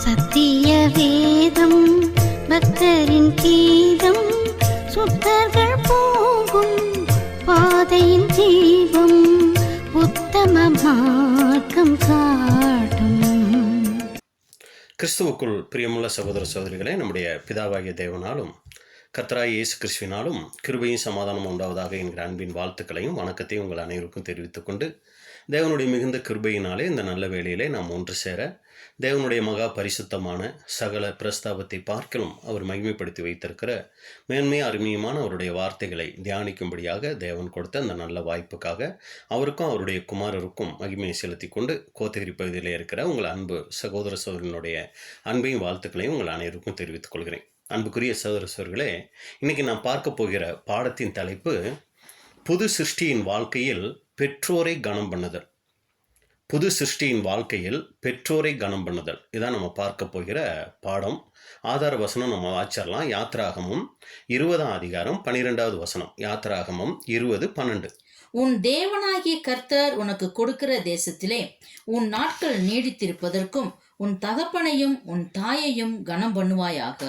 சத்திய வேதம் பக்தரின் கீதம், சுத்தர்கள் போகும் பாதையின் தீபம், உத்தம மார்க்கம் காட்டும். கிறிஸ்துவுக்குள் பிரியமுள்ள சகோதர சகோதரிகளே, நம்முடைய பிதாவாகிய தேவனாலும் கர்த்தராகிய இயேசு கிறிஸ்துவினாலும் கிருபையும் சமாதானம் உண்டாவதாக என்கிற அன்பின் வாழ்த்துக்களையும் வணக்கத்தையும் உங்கள் அனைவருக்கும் தெரிவித்துக்கொண்டு, தேவனுடைய மிகுந்த கிருபையினாலே இந்த நல்ல வேளையிலே நாம் ஒன்று சேர தேவனுடைய மகா பரிசுத்தமான சகல பிரஸ்தாபத்தை பார்க்கலும் அவர் மகிமைப்படுத்தி வைத்திருக்கிற மேன்மையாக அருமையுமான அவருடைய வார்த்தைகளை தியானிக்கும்படியாக தேவன் கொடுத்த அந்த நல்ல வாய்ப்புக்காக அவருக்கும் அவருடைய குமாரருக்கும் மகிமையை செலுத்தி கொண்டு கோத்தகிரி பகுதியில் இருக்கிற உங்கள் அன்பு சகோதர சகோதரனுடைய அன்பையும் வாழ்த்துக்களையும் உங்கள் அனைவருக்கும் தெரிவித்துக் கொள்கிறேன். அன்புக்குரிய சகோதர சகோதரர்களே, இன்னைக்கு நான் பார்க்க போகிற பாடத்தின் தலைப்பு புது சிருஷ்டியின் வாழ்க்கையில் பெற்றோரை கனம் பண்ணுதல். புது சிருஷ்டியின் வாழ்க்கையில் பெற்றோரை கனம் பண்ணுதல், இதான் நம்ம பார்க்க போகிற பாடம். ஆதார வசனம் நம்ம வாசிச்சிடலாம். யாத்ராகமம் 20ஆம் அதிகாரம் 12வது வசனம். யாத்ராகமம் 20:12. உன் தேவனாகிய கர்த்தர் உனக்கு கொடுக்கிற தேசத்திலே உன் நாட்கள் நீடித்திருப்பதற்கும் உன் தகப்பனையும் உன் தாயையும் கனம் பண்ணுவாயாக.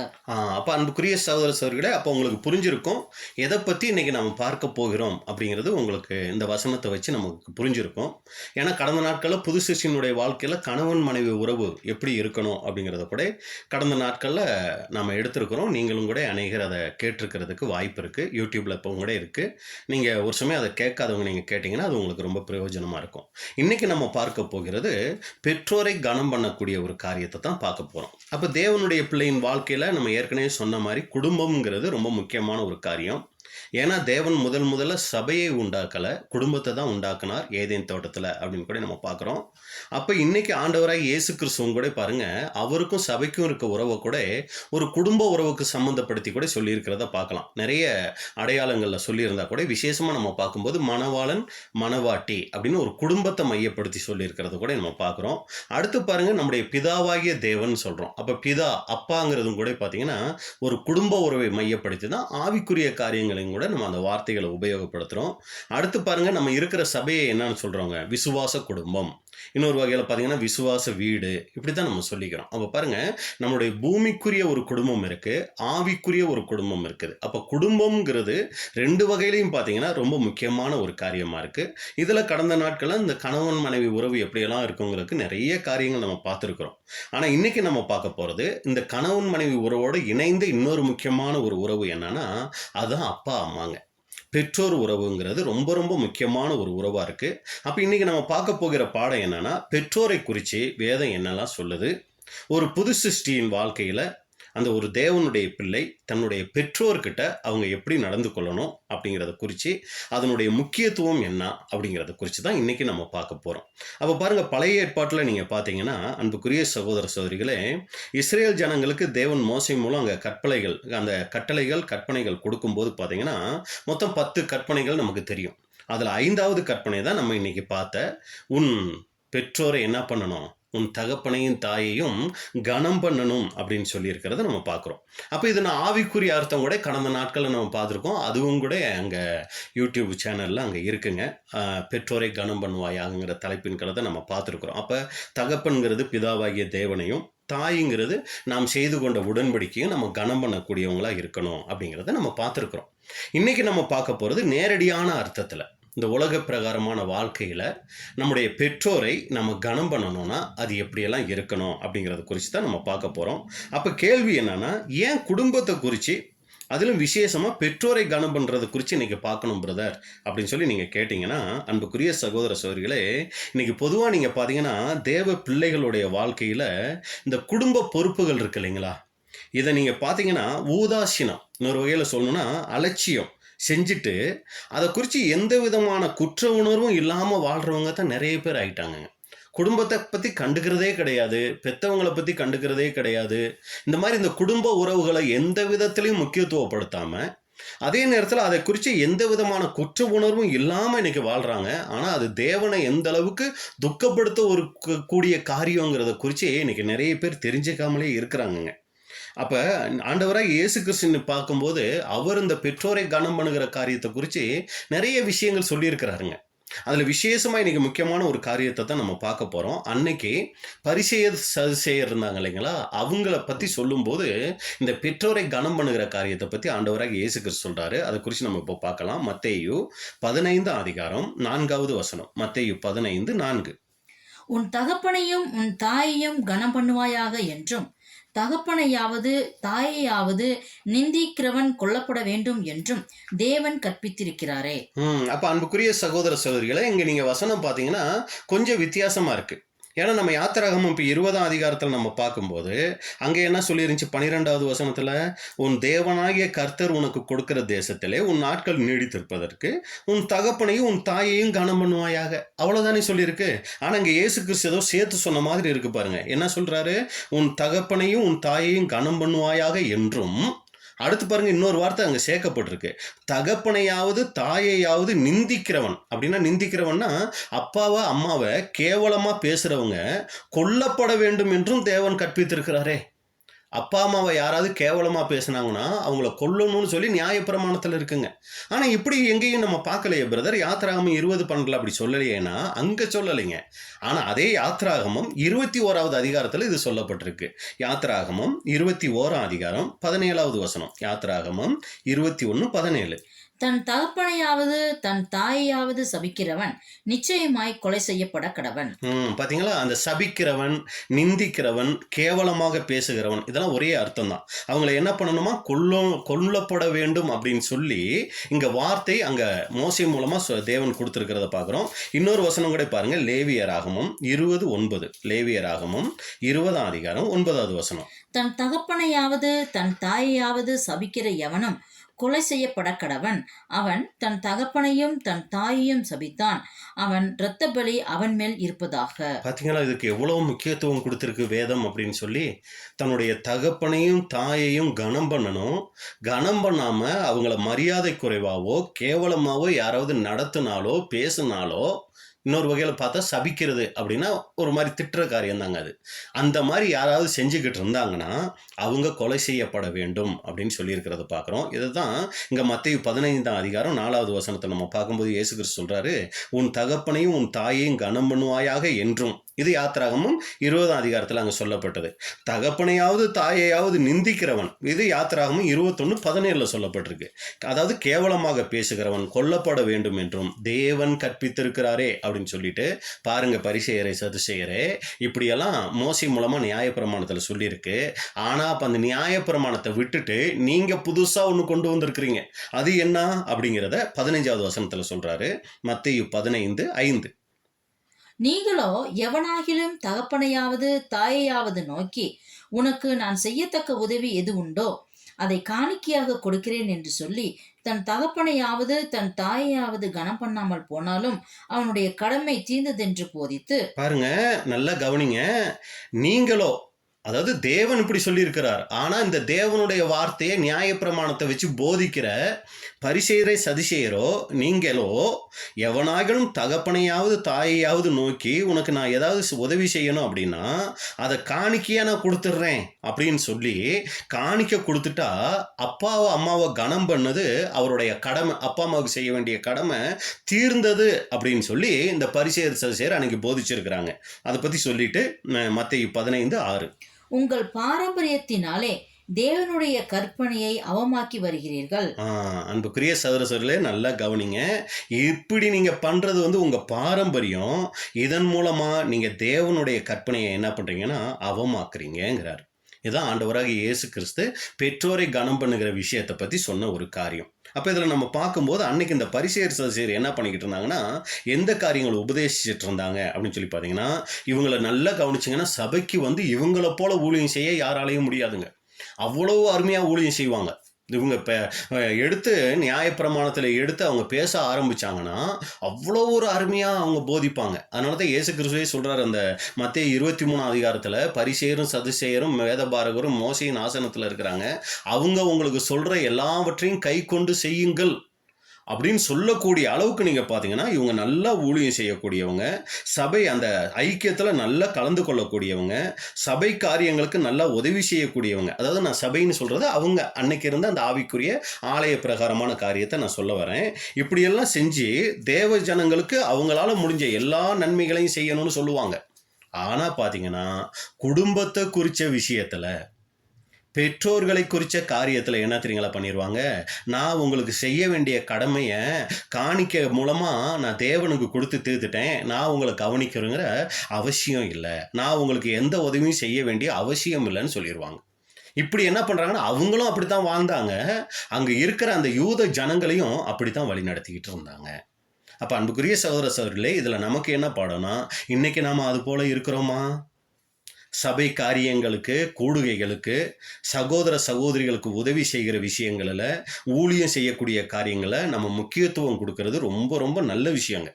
அப்போ அன்புக்குரிய சகோதர சகோதரிகளே, அப்போ உங்களுக்கு புரிஞ்சிருக்கும் எதை பற்றி இன்னைக்கு நம்ம பார்க்க போகிறோம் அப்படிங்கிறது. உங்களுக்கு இந்த வசனத்தை வச்சு நமக்கு புரிஞ்சிருக்கும். ஏன்னா கடந்த நாட்களில் புது சிருஷ்டியினுடைய வாழ்க்கையில் கணவன் மனைவி உறவு எப்படி இருக்கணும் அப்படிங்கிறத கூட கடந்த நாட்களில் நம்ம எடுத்திருக்கிறோம். நீங்களும் கூட அநேகர் அதை கேட்டிருக்கிறதுக்கு வாய்ப்பு இருக்குது. யூடியூப்பில் இப்போ கூட இருக்குது. நீங்கள் ஒரு சமயம் அதை கேட்காதவங்க நீங்கள் கேட்டிங்கன்னா அது உங்களுக்கு ரொம்ப பிரயோஜனமாக இருக்கும். இன்றைக்கி நம்ம பார்க்க போகிறது பெற்றோரை கனம் பண்ணக்கூடிய ஒரு காரியத்தை தான் பார்க்க போகிறோம். அப்போ தேவனுடைய பிள்ளையின் வாழ்க்கையில் நம்ம ஏற்கனவே சொன்ன மாதிரி குடும்பம்ங்கிறது ரொம்ப முக்கியமான ஒரு காரியம். ஏன்னா தேவன் முதல்ல சபையை உண்டாக்கலை, குடும்பத்தை தான் உண்டாக்குனார் ஏதேன் தோட்டத்தில் அப்படின்னு கூட நம்ம பார்க்குறோம். அப்போ இன்னைக்கு ஆண்டவராக இயேசு கிறிஸ்துவும் கூட பாருங்க, அவருக்கும் சபைக்கும் இருக்க உறவை கூட ஒரு குடும்ப உறவுக்கு சம்மந்தப்படுத்தி கூட சொல்லியிருக்கிறத பார்க்கலாம். நிறைய அடையாளங்களில் சொல்லியிருந்தா கூட விசேஷமாக நம்ம பார்க்கும்போது மணவாளன் மணவாட்டி அப்படின்னு ஒரு குடும்பத்தை மையப்படுத்தி சொல்லியிருக்கிறத கூட நம்ம பார்க்குறோம். அடுத்து பாருங்க, நம்முடைய பிதாவாகிய தேவன் சொல்கிறோம். அப்போ பிதா அப்பாங்கிறதும் கூட பார்த்தீங்கன்னா ஒரு குடும்ப உறவை மையப்படுத்தி தான் ஆவிக்குரிய காரியங்களையும் கூட நம்ம அந்த வார்த்தைகளை உபயோகப்படுத்துகிறோம். அடுத்து பாருங்க, நம்ம இருக்கிற சபையை என்னன்னு சொல்கிறோங்க, விசுவாச குடும்பம். இன்னொரு வகையில் பார்த்தீங்கன்னா விசுவாச வீடு, இப்படி தான் நம்ம சொல்லிக்கிறோம். அப்போ பாருங்க, நம்மளுடைய பூமிக்குரிய ஒரு குடும்பம் இருக்குது, ஆவிக்குரிய ஒரு குடும்பம் இருக்குது. அப்போ குடும்பம்ங்கிறது ரெண்டு வகையிலையும் பார்த்தீங்கன்னா ரொம்ப முக்கியமான ஒரு காரியமாக இருக்குது. இதில் கடந்த நாட்களில் இந்த கணவன் மனைவி உறவு எப்படியெல்லாம் இருக்குங்கிறதுக்கு நிறைய காரியங்கள் நம்ம பார்த்துருக்குறோம். ஆனால் இன்னைக்கு நம்ம பார்க்க போகிறது இந்த கணவன் மனைவி உறவோடு இணைந்து இன்னொரு முக்கியமான ஒரு உறவு என்னன்னா, அதுதான் அப்பா அம்மாங்க. பெற்றோர் உறவுங்கிறது ரொம்ப ரொம்ப முக்கியமான ஒரு உறவாக இருக்குது. அப்போ இன்றைக்கி நம்ம பார்க்க போகிற பாடம் என்னென்னா, பெற்றோரை குறித்து வேதம் என்னெல்லாம் சொல்லுது, ஒரு புது சிருஷ்டியின் வாழ்க்கையில் அந்த ஒரு தேவனுடைய பிள்ளை தன்னுடைய பெற்றோர்கிட்ட அவங்க எப்படி நடந்து கொள்ளணும் அப்படிங்கிறத குறித்து, அதனுடைய முக்கியத்துவம் என்ன அப்படிங்கிறத குறித்து தான் இன்றைக்கி நம்ம பார்க்க போகிறோம். அப்போ பாருங்கள், பழைய ஏற்பாட்டில் நீங்கள் பார்த்தீங்கன்னா அன்புக்குரிய சகோதர சகோதரிகளே, இஸ்ரேல் ஜனங்களுக்கு தேவன் மோசே மூலம் அங்கே அந்த கட்டளைகள் கொடுக்கும்போது பார்த்தீங்கன்னா மொத்தம் 10 கற்பனைகள் நமக்கு தெரியும். அதில் 5வது கற்பனை தான் நம்ம இன்றைக்கி பார்த்த, உன் பெற்றோரை என்ன பண்ணணும், உன் தகப்பனையும் தாயையும் கனம் பண்ணணும் அப்படின்னு சொல்லியிருக்கிறத நம்ம பார்க்குறோம். அப்போ இது நான் ஆவிக்குரிய அர்த்தம் கூட கடந்த நாட்களில் நம்ம பார்த்துருக்கோம். அதுவும் கூட அங்கே யூடியூப் சேனலில் அங்கே இருக்குங்க. பெற்றோரை கனம் பண்ணுவாயாங்கிற தலைப்பின் கலத்தை நம்ம பார்த்துருக்குறோம். அப்போ தகப்பன்கிறது பிதாவாகிய தேவனையும், தாய்ங்கிறது நாம் செய்து கொண்ட உடன்படிக்கையும் நம்ம கனம் பண்ணக்கூடியவங்களாக இருக்கணும் அப்படிங்கிறத நம்ம பார்த்துருக்குறோம். இன்றைக்கி நம்ம பார்க்க போகிறது நேரடியான அர்த்தத்தில், இந்த உலக பிரகாரமான வாழ்க்கையில் நம்முடைய பெற்றோரை நம்ம கனம் பண்ணணும்னா அது எப்படியெல்லாம் இருக்கணும் அப்படிங்கிறத குறித்து தான் நம்ம பார்க்க போகிறோம். அப்போ கேள்வி என்னன்னா, ஏன் குடும்பத்தை குறித்து அதிலும் விசேஷமாக பெற்றோரை கனம் பண்ணுறதை குறித்து இன்றைக்கி பார்க்கணும் பிரதர் அப்படின்னு சொல்லி நீங்கள் கேட்டிங்கன்னா, அன்புக்குரிய சகோதர சகோதரிகளே, இன்றைக்கி பொதுவாக நீங்கள் பார்த்தீங்கன்னா தேவ பிள்ளைகளுடைய வாழ்க்கையில் இந்த குடும்ப பொறுப்புகள் இருக்கு இல்லைங்களா, இதை நீங்கள் பார்த்தீங்கன்னா ஊதாசீனம், இன்னொரு வகையில் சொல்லணும்னா அலட்சியம் செஞ்சுட்டு அதை குறித்து எந்த விதமான குற்ற உணர்வும் இல்லாமல் வாழ்கிறவங்க தான் நிறைய பேர் ஆயிட்டாங்க. குடும்பத்தை பற்றி கண்டுக்கிறதே கிடையாது, பெற்றவங்களை பற்றி கண்டுக்கிறதே கிடையாது. இந்த மாதிரி இந்த குடும்ப உறவுகளை எந்த விதத்திலையும் முக்கியத்துவப்படுத்தாமல், அதே நேரத்தில் அதை குறித்து எந்த விதமான குற்ற உணர்வும் இல்லாமல் இன்னைக்கு வாழ்கிறாங்க. ஆனால் அது தேவனை எந்த அளவுக்கு துக்கப்படுத்த கூடிய காரியங்கிறத குறித்து இன்னைக்கு நிறைய பேர் தெரிஞ்சுக்காமலே இருக்கிறாங்க. அப்போ ஆண்டவராக இயேசு கிறிஸ்துன்னு பார்க்கும்போது அவர் இந்த பெற்றோரை கனம் பண்ணுகிற காரியத்தை குறித்து நிறைய விஷயங்கள் சொல்லியிருக்கிறாருங்க. அதில் விசேஷமாக இன்னைக்கு முக்கியமான ஒரு காரியத்தை தான் நம்ம பார்க்க போகிறோம். அன்னைக்கு பரிசேயர் சதுசேயர் இருந்தாங்க இல்லைங்களா, அவங்கள பற்றி சொல்லும்போது இந்த பெற்றோரை கனம் பண்ணுகிற காரியத்தை பற்றி ஆண்டவராக இயேசு கிறிஸ்து சொல்கிறாரு. அதை குறித்து நம்ம இப்போ பார்க்கலாம். மத்தேயு 15 அதிகாரம் 4வது வசனம். மத்தேயு 15:4. உன் தகப்பனையும் உன் தாயையும் கனம் பண்ணுவாயாக என்றும் தகப்பனையாவது தாயையாவது நிந்திக்கிறவன் கொல்லப்பட வேண்டும் என்றும் தேவன் கற்பித்திருக்கிறாரே. அப்போ அன்புக்குரிய சகோதர சகோதரிகளை, இங்கே நீங்கள் வசனம் பார்த்தீங்கன்னா கொஞ்சம் வித்தியாசமாக இருக்குது. ஏன்னா நம்ம யாத்திராகமம் இப்போ 20ஆம் அதிகாரத்தில் நம்ம பார்க்கும்போது அங்கே என்ன சொல்லிருந்துச்சு? 12வது வசனத்தில், உன் தேவனாகிய கர்த்தர் உனக்கு கொடுக்கிற தேசத்திலே உன் நாட்கள் நீடித்திருப்பதற்கு உன் தகப்பனையும் உன் தாயையும் கனம் பண்ணுவாயாக. அவ்வளோதானே சொல்லியிருக்கு. ஆனால் இங்கே இயேசு கிறிஸ்து ஏதோ சேர்த்து சொன்ன மாதிரி இருக்கு பாருங்க. என்ன சொல்றாரு? உன் தகப்பனையும் உன் தாயையும் கனம் பண்ணுவாயாக என்றும், அடுத்து பாருங்க இன்னொரு வார்த்தை அங்கே சேர்க்கப்பட்டிருக்கு, தகப்பனையாவது தாயையாவது நிந்திக்கிறவன். அப்படின்னா நிந்திக்கிறவன்னா அப்பாவை அம்மாவை கேவலமா பேசுறவங்க கொல்லப்பட வேண்டும் என்றும் தேவன் கற்பித்திருக்கிறாரே. அப்பா அம்மாவை யாராவது கேவலமாக பேசுனாங்கன்னா அவங்கள கொல்லணும்னு சொல்லி நியாயப்பிரமாணத்தில் இருக்குங்க. ஆனால் இப்படி எங்கேயும் நம்ம பார்க்கலையே பிரதர். யாத்திராகமம் 20:12 அப்படி சொல்லலையேன்னா அங்கே சொல்லலைங்க. ஆனால் அதே யாத்திராகமம் 21வது அதிகாரத்தில் இது சொல்லப்பட்டிருக்கு. யாத்திராகமம் 21ஆம் அதிகாரம் 17வது வசனம். யாத்திராகமம் 21:17. தன் தகப்பனையாவது தன் தாயையாவது சபிக்கிறவன் நிச்சயமாய் கொலை செய்யப்பட கடவன். பாத்தீங்களா? அந்த சபிக்கிறவன், நிந்திக்கிறவன், கேவலமாக பேசுகிறவன், இதெல்லாம் ஒரே அர்த்தம் தான். அவங்களை என்ன பண்ணணுமா? கொல்லப்பட வேண்டும் அப்படின்னு சொல்லி இங்க வார்த்தை அங்க மோசே மூலமா தேவன் கொடுத்திருக்கிறத பாக்குறோம். இன்னொரு வசனம் கூட பாருங்க. லேவியராகமம் 20:9. லேவியராகமம் 20ஆம் அதிகாரம் 9வது வசனம். தன் தகப்பனையாவது தன் தாயையாவது சபிக்கிற எவனும் கொலை செய்யப்பட கடவன். அவன் தன் தகப்பனையும் தன் தாயையும் சபித்தான், அவன் இரத்த பலி அவன் மேல் இருப்பதாக. பாத்தீங்களா? இதுக்கு எவ்வளவு முக்கியத்துவம் கொடுத்திருக்கு வேதம் அப்படின்னு சொல்லி. தன்னுடைய தகப்பனையும் தாயையும் கனம் பண்ணணும். கனம் பண்ணாம அவங்கள மரியாதை குறைவாவோ கேவலமாவோ யாராவது நடத்தினாலோ பேசினாலோ, இன்னொரு வகையில் பார்த்தா சபிக்கிறது அப்படின்னா ஒரு மாதிரி திட்டுற காரியம் தாங்க அது. அந்த மாதிரி யாராவது செஞ்சுக்கிட்டு இருந்தாங்கன்னா அவங்க கொலை செய்யப்பட வேண்டும் அப்படின்னு சொல்லியிருக்கிறத பார்க்குறோம். இதுதான் இங்கே மத்தேயு 15ஆம் அதிகாரம் 4வது வசனத்தை நம்ம பார்க்கும்போது இயேசு கிறிஸ்து சொல்கிறாரு, உன் தகப்பனையும் உன் தாயையும் கனம் பண்ணுவாயாக என்றும். இது யாத்திராகமம் 20ஆம் அதிகாரத்தில் அங்கே சொல்லப்பட்டது. தகப்பனையாவது தாயையாவது நிந்திக்கிறவன், இது யாத்திராகமம் 21:17 சொல்லப்பட்டிருக்கு. அதாவது கேவலமாக பேசுகிறவன் கொல்லப்பட வேண்டும் என்றும் தேவன் கற்பித்திருக்கிறாரே அப்படின்னு சொல்லிட்டு பாருங்க. பரிசேயரை சதுசேயரே இப்படியெல்லாம் மோசே மூலமா நியாயப்பிரமாணத்தில் சொல்லியிருக்கு. ஆனால் அப்போ அந்த நியாயப்பிரமாணத்தை விட்டுட்டு நீங்க புதுசா ஒன்று கொண்டு வந்திருக்கிறீங்க. அது என்ன அப்படிங்கிறத 15வது வசனத்தில் சொல்றாரு. மத்தேயு 15:5. நீங்களோ எவனாகிலும் தகப்பனையாவது தாயையாவது நோக்கி, உனக்கு நான் செய்யத்தக்க உதவி எது உண்டோ அதை காணிக்கையாக கொடுக்கிறேன் என்று சொல்லி தன் தகப்பனையாவது தன் தாயையாவது கனம் பண்ணாமல் போனாலும் அவனுடைய கடமை தீர்ந்ததென்று போதித்து. பாருங்க, நல்லா கவனிங்க. நீங்களோ, அதாவது தேவன் இப்படி சொல்லியிருக்கிறார். ஆனா இந்த தேவனுடைய வார்த்தையை நியாயப்பிரமாணத்தை வச்சு போதிக்கிற பரிசேயரை சதுசேயரோ நீங்களோ எவனாகிலும் தகப்பனையாவது தாயையாவது நோக்கி, உனக்கு நான் ஏதாவது உதவி செய்யணும் அப்படின்னா அதை காணிக்கையா நான் கொடுத்துட்றேன் அப்படின்னு சொல்லி காணிக்க கொடுத்துட்டா அப்பாவை அம்மாவை கனம் பண்ணது அவருடைய கடமை, அப்பா அம்மாவுக்கு செய்ய வேண்டிய கடமை தீர்ந்தது அப்படின்னு சொல்லி இந்த பரிசேயர் சதுசேயர் அன்னைக்கு போதிச்சிருக்கிறாங்க. அதை பத்தி சொல்லிட்டு மத்தேயு 15:6. உங்கள் பாரம்பரியத்தினாலே தேவனுடைய கற்பனையை அவமாக்கி வருகிறீர்கள். அன்புக்குரிய சகோதரர்களே, நல்லா கவனிங்க. இப்படி நீங்க பண்றது உங்க பாரம்பரியம். இதன் மூலமா நீங்க தேவனுடைய கற்பனையை என்ன பண்றீங்கன்னா அவமாக்குறீங்கிறார். இதான் ஆண்டவராக இயேசு கிறிஸ்து பெற்றோரை கனம் பண்ணுகிற விஷயத்தை பத்தி சொன்ன ஒரு காரியம். அப்போ இதில் நம்ம பார்க்கும்போது அன்னைக்கு இந்த பரிசேயர் சதுசேயர் என்ன பண்ணிக்கிட்டு இருந்தாங்கன்னா, எந்த காரியங்களை உபதேசிச்சுட்டு இருந்தாங்க அப்படின்னு சொல்லி பார்த்தீங்கன்னா, இவங்களை நல்லா கவனிச்சிங்கன்னா சபைக்கு இவங்களை போல ஊழியம் செய்ய யாராலையும் முடியாதுங்க. அவ்வளோ அருமையாக ஊழியம் செய்வாங்க. இவங்க இப்போ எடுத்து நியாயப்பிரமாணத்தில் எடுத்து அவங்க பேச ஆரம்பித்தாங்கன்னா அவ்வளோ ஒரு அருமையாக அவங்க போதிப்பாங்க. அதனால தான் இயேசு கிறிஸ்துவே சொல்கிறார் அந்த மத்தேயு 23ஆம் அதிகாரத்தில், பரிசேயரும் சதுசேயரும் வேதபாரகரும் மோசேயின் ஆசனத்தில் இருக்கிறாங்க, அவங்க உங்களுக்கு சொல்கிற எல்லாவற்றையும் கை கொண்டு செய்யுங்கள், அப்படின்னு சொல்லக்கூடிய அளவுக்கு நீங்கள் பார்த்தீங்கன்னா இவங்க நல்லா ஊழியம் செய்யக்கூடியவங்க, சபை அந்த ஐக்கியத்தில் நல்லா கலந்து கொள்ளக்கூடியவங்க, சபை காரியங்களுக்கு நல்லா உதவி செய்யக்கூடியவங்க. அதாவது நான் சபைன்னு சொல்கிறது அவங்க அன்னைக்கு இருந்த அந்த ஆவிக்குரிய ஆலய பிரகாரமான காரியத்தை நான் சொல்ல வரேன். இப்படியெல்லாம் செஞ்சு தேவ ஜனங்களுக்கு அவங்களால முடிஞ்ச எல்லா நன்மைகளையும் செய்யணும்னு சொல்லுவாங்க. ஆனால் பார்த்தீங்கன்னா குடும்பத்தை குறித்த விஷயத்தில், பெற்றோர்களை குறித்த காரியத்தில் என்ன தெரியுங்களா பண்ணிடுவாங்க, நான் உங்களுக்கு செய்ய வேண்டிய கடமையை காணிக்கை மூலமாக நான் தேவனுக்கு கொடுத்து தீர்த்துட்டேன், நான் உங்களை கவனிக்கிறேங்கிற அவசியம் இல்லை, நான் உங்களுக்கு எந்த உதவியும் செய்ய வேண்டிய அவசியம் இல்லைன்னு சொல்லிடுவாங்க. இப்படி என்ன பண்ணுறாங்கன்னா அவங்களும் அப்படித்தான் வாழ்ந்தாங்க, அங்கே இருக்கிற அந்த யூத ஜனங்களையும் அப்படித்தான் வழி நடத்திக்கிட்டு இருந்தாங்க. அப்போ அன்புக்குரிய சகோதர சகோதரிகளே, இதில் நமக்கு என்ன பாடம்னா, இன்னைக்கு நாம் அது போல இருக்கிறோமா? சபை காரியங்களுக்கு, கூடுகைகளுக்கு, சகோதர சகோதரிகளுக்கு உதவி செய்கிற விஷயங்களில், ஊழியம் செய்யக்கூடிய காரியங்களை நம்ம முக்கியத்துவம் கொடுக்கறது ரொம்ப ரொம்ப நல்ல விஷயங்க.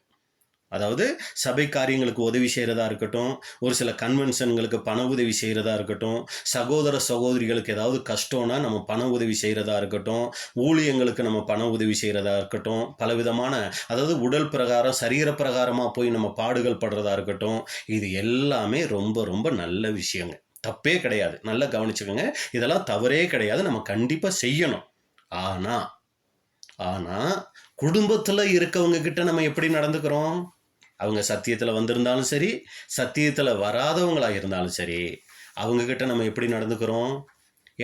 அதாவது சபை காரியங்களுக்கு உதவி செய்கிறதா இருக்கட்டும், ஒரு சில கன்வென்ஷன்களுக்கு பண உதவி செய்கிறதா இருக்கட்டும், சகோதர சகோதரிகளுக்கு ஏதாவது கஷ்டம்னா நம்ம பண உதவி செய்கிறதா இருக்கட்டும், ஊழியங்களுக்கு நம்ம பண உதவி செய்கிறதா இருக்கட்டும், பலவிதமான அதாவது உடல் பிரகாரம் சரீர பிரகாரமாக போய் நம்ம பாடுகள் படுறதா இருக்கட்டும், இது எல்லாமே ரொம்ப ரொம்ப நல்ல விஷயங்க, தப்பே கிடையாது. நல்லா கவனிச்சுக்கோங்க, இதெல்லாம் தவறே கிடையாது, நம்ம கண்டிப்பாக செய்யணும். ஆனால் குடும்பத்தில் இருக்கவங்க கிட்ட நம்ம எப்படி நடந்துக்கிறோம்? அவங்க சத்தியத்தில் வந்திருந்தாலும் சரி, சத்தியத்தில் வராதவங்களாக இருந்தாலும் சரி, அவங்கக்கிட்ட நம்ம எப்படி நடந்துக்கிறோம்?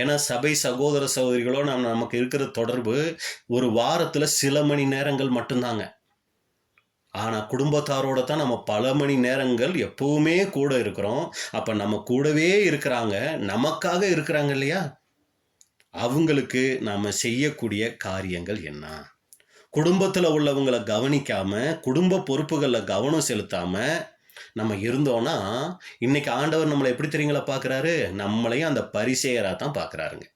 ஏன்னா சபை சகோதர சகோதரிகளோ நமக்கு இருக்கிற தொடர்பு ஒரு வாரத்தில் சில மணி நேரங்கள் மட்டும்தாங்க. ஆனால் குடும்பத்தாரோட தான் நம்ம பல மணி நேரங்கள் எப்பவுமே கூட இருக்கிறோம். அப்போ நம்ம கூடவே இருக்கிறாங்க, நமக்காக இருக்கிறாங்க இல்லையா? அவங்களுக்கு நாம் செய்யக்கூடிய காரியங்கள் என்ன? குடும்பத்தில் உள்ளவங்களை கவனிக்காம, குடும்ப பொறுப்புகளில் கவனம் செலுத்தாம நம்ம இருந்தோம்னா, இன்னைக்கு ஆண்டவர் நம்மளை எப்படி தெரியுங்களா பார்க்குறாரு? நம்மளையும் அந்த பரிசேயராக தான் பார்க்குறாருங்க,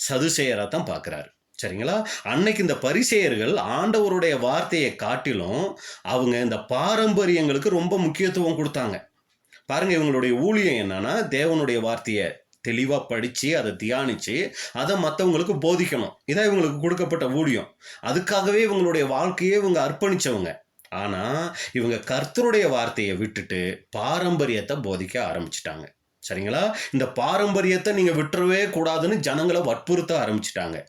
சதுசேயராக தான் பார்க்குறாரு. சரிங்களா? அன்னைக்கு இந்த பரிசேயர்கள் ஆண்டவருடைய வார்த்தையை காட்டிலும் அவங்க இந்த பாரம்பரியங்களுக்கு ரொம்ப முக்கியத்துவம் கொடுத்தாங்க. பாருங்க, இவங்களுடைய ஊழியம் என்னன்னா, தேவனுடைய வார்த்தையை தெளிவாக படித்து அதை தியானித்து அதை மற்றவங்களுக்கு போதிக்கணும். இதான் இவங்களுக்கு கொடுக்கப்பட்ட ஊழியம். அதுக்காகவே இவங்களுடைய வாழ்க்கையே இவங்க அர்ப்பணித்தவங்க. ஆனால் இவங்க கர்த்தருடைய வார்த்தையை விட்டுட்டு பாரம்பரியத்தை போதிக்க ஆரம்பிச்சிட்டாங்க. சரிங்களா? இந்த பாரம்பரியத்தை நீங்கள் விட்டுறவே கூடாதுன்னு ஜனங்களை வற்புறுத்த ஆரம்பிச்சிட்டாங்க.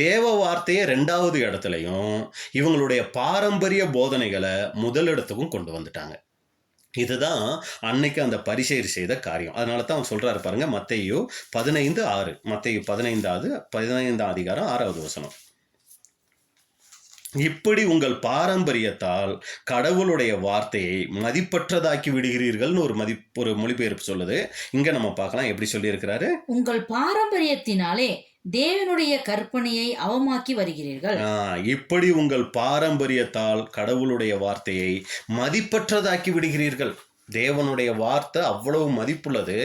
தேவ வார்த்தையை 2வது இடத்துலையும் இவங்களுடைய பாரம்பரிய போதனைகளை முதலிடத்துக்கும் கொண்டு வந்துட்டாங்க. இதுதான் அன்னைக்கு அந்த பரிசேயர் செய்த காரியம். அதனால தான் அவன் சொல்றாரு பாருங்க, மத்தேயு 15:6, மத்தேயு 15ஆம் அதிகாரம் 6வது வசனம். இப்படி உங்கள் பாரம்பரியத்தால் கடவுளுடைய வார்த்தையை மதிப்பற்றதாக்கி விடுகிறீர்கள்னு ஒரு மொழிபெயர்ப்பு சொல்லுது. இங்க நம்ம பார்க்கலாம் எப்படி சொல்லி இருக்கிறாரு. உங்கள் பாரம்பரியத்தினாலே தேவனுடைய கற்பனையை அவமாக்கி வருகிறீர்கள். இப்படி உங்கள் பாரம்பரியத்தால் கடவுளுடைய வார்த்தையை மதிப்பற்றதாக்கி விடுகிறீர்கள். தேவனுடைய வார்த்தை அவ்வளவு மதிப்புள்ளது.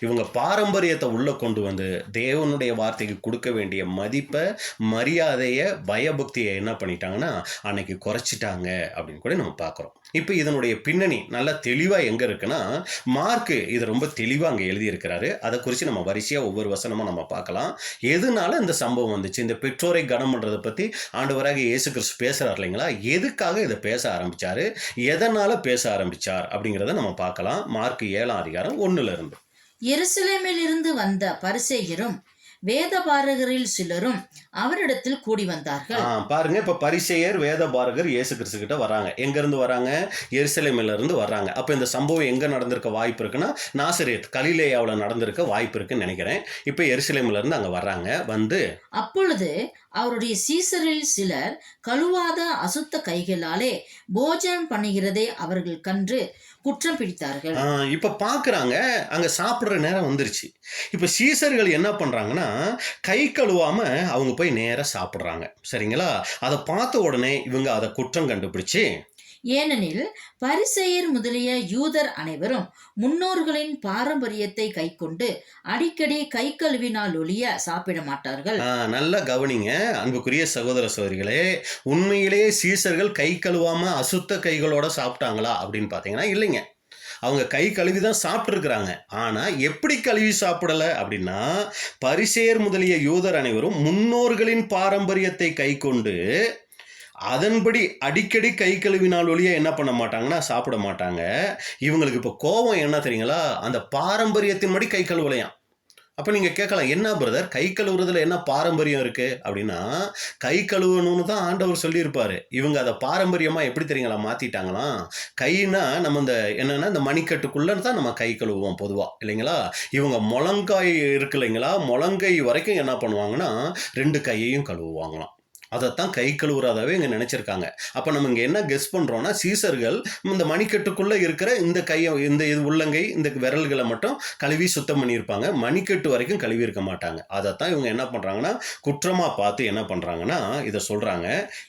இவங்க பாரம்பரியத்தை உள்ள கொண்டு வந்து தேவனுடைய வார்த்தைக்கு கொடுக்க வேண்டிய மதிப்பை, மரியாதையை, பயபக்தியை என்ன பண்ணிட்டாங்கன்னா அன்னைக்கு குறைச்சிட்டாங்க அப்படின்னு கூட நம்ம பார்க்குறோம். இப்போ இதனுடைய பின்னணி நல்லா தெளிவாக எங்கே இருக்குன்னா, மார்க்கு இது ரொம்ப தெளிவாக அங்கே எழுதியிருக்கிறாரு. அதை குறித்து நம்ம வரிசையாக ஒவ்வொரு வசனமாக நம்ம பார்க்கலாம். எதனால இந்த சம்பவம் வந்துச்சு, இந்த பெற்றோரை கனம் பண்ணுறதை பற்றி ஆண்டவராக இயேசு கிறிஸ்து பேசுகிறார் இல்லைங்களா? எதுக்காக இதை பேச ஆரம்பித்தார், எதனால் பேச ஆரம்பித்தார் அப்படிங்கிறத நம்ம பார்க்கலாம். மார்க்கு 7ஆம் அதிகாரம் 1 எருசலேமில் இருந்து வந்த பரிசேயரும் வேதபாரகரில் சிலரும் அவரிடத்தில் கூடி வந்தார்கள். பாருங்க, இப்ப பரிசேயர் வேதபாரகர் இயேசு கிறிஸ்து கிட்ட வராங்க. எங்க இருந்து வராங்க? எருசலேமில இருந்து வர்றாங்க. அப்ப இந்த சம்பவம் எங்க நடந்திருக்க வாய்ப்பு இருக்குன்னா, நாசரேத் கலிலேயாவில் நடந்திருக்க வாய்ப்பு இருக்குன்னு நினைக்கிறேன். இப்ப எருசலேமில இருந்து அங்க வர்றாங்க. வந்து அப்பொழுது அவருடைய சீசரில் சிலர் கழுவாத அசுத்த கைகளாலே போஜனம் பண்ணுகிறதை அவர்கள் கண்டு குற்றம் பிடித்தார்கள். இப்ப பாக்குறாங்க, அங்க சாப்பிடுற நேரம் வந்துருச்சு. இப்ப சீசர்கள் என்ன பண்றாங்கன்னா, கை கழுவாம அவங்க போய் நேரா சாப்பிடுறாங்க. சரிங்களா? அதை பார்த்த உடனே இவங்க அதை குற்றம் கண்டுபிடிச்சு, ஏனெனில் பரிசேயர் முதலிய யூதர் அனைவரும் முன்னோர்களின் பாரம்பரியத்தை கைக்கொண்டு அடிக்கடி கை கழுவினால் ஒழிய சாப்பிட மாட்டார்கள். நல்லா கவனிங்க அன்புக்குரிய சகோதர சகோதரிகளே, உண்மையிலேயே சீசர்கள் கை கழுவாம அசுத்த கைகளோட சாப்பிட்டாங்களா அப்படின்னு பார்த்தீங்கன்னா இல்லைங்க. அவங்க கை கழுவி தான் சாப்பிட்ருக்குறாங்க. ஆனால் எப்படி கழுவி சாப்பிடலை அப்படின்னா, பரிசேயர் முதலிய யூதர் அனைவரும் முன்னோர்களின் பாரம்பரியத்தை கை கொண்டு அதன்படி அடிக்கடி கை கழுவினால் ஒழிய என்ன பண்ண மாட்டாங்கன்னா சாப்பிட மாட்டாங்க. இவங்களுக்கு இப்போ கோபம் என்ன தெரியுங்களா, அந்த பாரம்பரியத்தின்படி கை கழுவலையாம். அப்போ நீங்கள் கேட்கலாம், என்ன பிரதர் கை கழுவுறதுல என்ன பாரம்பரியம் இருக்குது அப்படின்னா, கை கழுவணும்னு தான் ஆண்டவர் சொல்லியிருப்பாரு. இவங்க அதை பாரம்பரியமாக எப்படி தெரியுங்களா மாற்றிட்டாங்களாம். கைனா நம்ம இந்த என்னென்னா இந்த மணிக்கட்டுக்குள்ளே தான் நம்ம கை கழுவுவோம் பொதுவாக இல்லைங்களா. இவங்க முழங்காய் இருக்கு இல்லைங்களா, முழங்கை வரைக்கும் என்ன பண்ணுவாங்கன்னா 2 கையையும் கழுவுவாங்களாம். அதைத்தான் கை கழுவுறதாவே இங்கே நினச்சிருக்காங்க. அப்போ நம்ம இங்கே என்ன கெஸ் பண்ணுறோன்னா, சீசர்கள் இந்த மணிக்கட்டுக்குள்ளே இருக்கிற இந்த கையை இந்த இது உள்ளங்கை இந்த விரல்களை மட்டும் கழுவி சுத்தம் பண்ணியிருப்பாங்க. மணிக்கட்டு வரைக்கும் கழுவி இருக்க மாட்டாங்க. அதைத்தான் இவங்க என்ன பண்ணுறாங்கன்னா குற்றமாக பார்த்து என்ன பண்ணுறாங்கன்னா இதை சொல்கிறாங்க.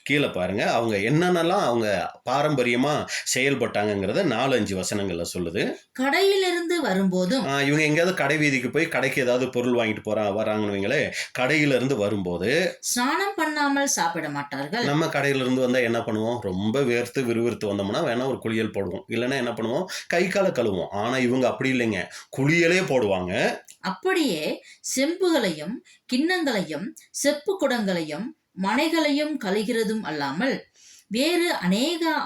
கீழே பாருங்கள், அவங்க என்னென்னலாம் அவங்க பாரம்பரியமாக செயல்பட்டாங்கங்கிறத 4-5 வசனங்களில் சொல்லுது. கடையிலிருந்து வரும்போதும் இவங்க எங்கேயாவது கடை வீதிக்கு போய் கடைக்கு ஏதாவது பொருள் வாங்கிட்டு வராங்கன்னு வைங்களே, கடையிலிருந்து வரும்போது ஸ்நானம் பண்ணாமல் சாப்பிட மாட்டார்கள். நம்ம கடையில இருந்து வந்தா என்ன பண்ணுவோம், ரொம்ப வேர்த்து விறுவிறுத்து வந்தோம்னா வேணா ஒரு குளியல் போடுவோம், இல்லைன்னா என்ன பண்ணுவோம் கை காலை கழுவோம். ஆனா இவங்க அப்படி இல்லைங்க, குளியலே போடுவாங்க. அப்படியே செம்புகளையும் கிண்ணங்களையும் செப்பு குடங்களையும் மனைகளையும் கழுகிறதும் அல்லாமல் வேறு அநேக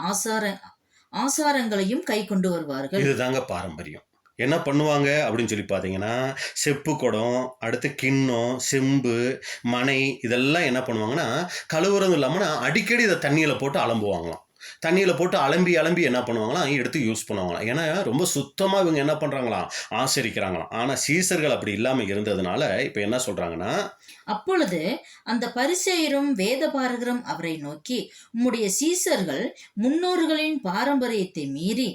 ஆசாரங்களையும் கை கொண்டு வருவார்கள். இதுதாங்க பாரம்பரியம். என்ன பண்ணுவாங்க அப்படின்னு சொல்லி பார்த்தீங்கன்னா, செப்பு குடம், அடுத்து கிண்ணம், செம்பு, மனை இதெல்லாம் என்ன பண்ணுவாங்கன்னா கழுவுறதும் இல்லாமல் அடிக்கடி இதை தண்ணியில் போட்டு அலம்புவாங்களாம். தண்ணியில் போட்டு அலம்பி என்ன பண்ணுவாங்களாம் எடுத்து யூஸ் பண்ணுவாங்களாம். ஏன்னா ரொம்ப சுத்தமாக இவங்க என்ன பண்ணுறாங்களாம் ஆசரிக்கிறாங்களாம். ஆனால் சீசர்கள் அப்படி இல்லாமல் இருந்ததுனால இப்போ என்ன சொல்கிறாங்கன்னா, அப்பொழுது அந்த பரிசேயரும் வேதபாரகரும் அவரை நோக்கி, உம்முடைய சீசர்கள் முன்னோர்களின் பாரம்பரியத்தை மீறி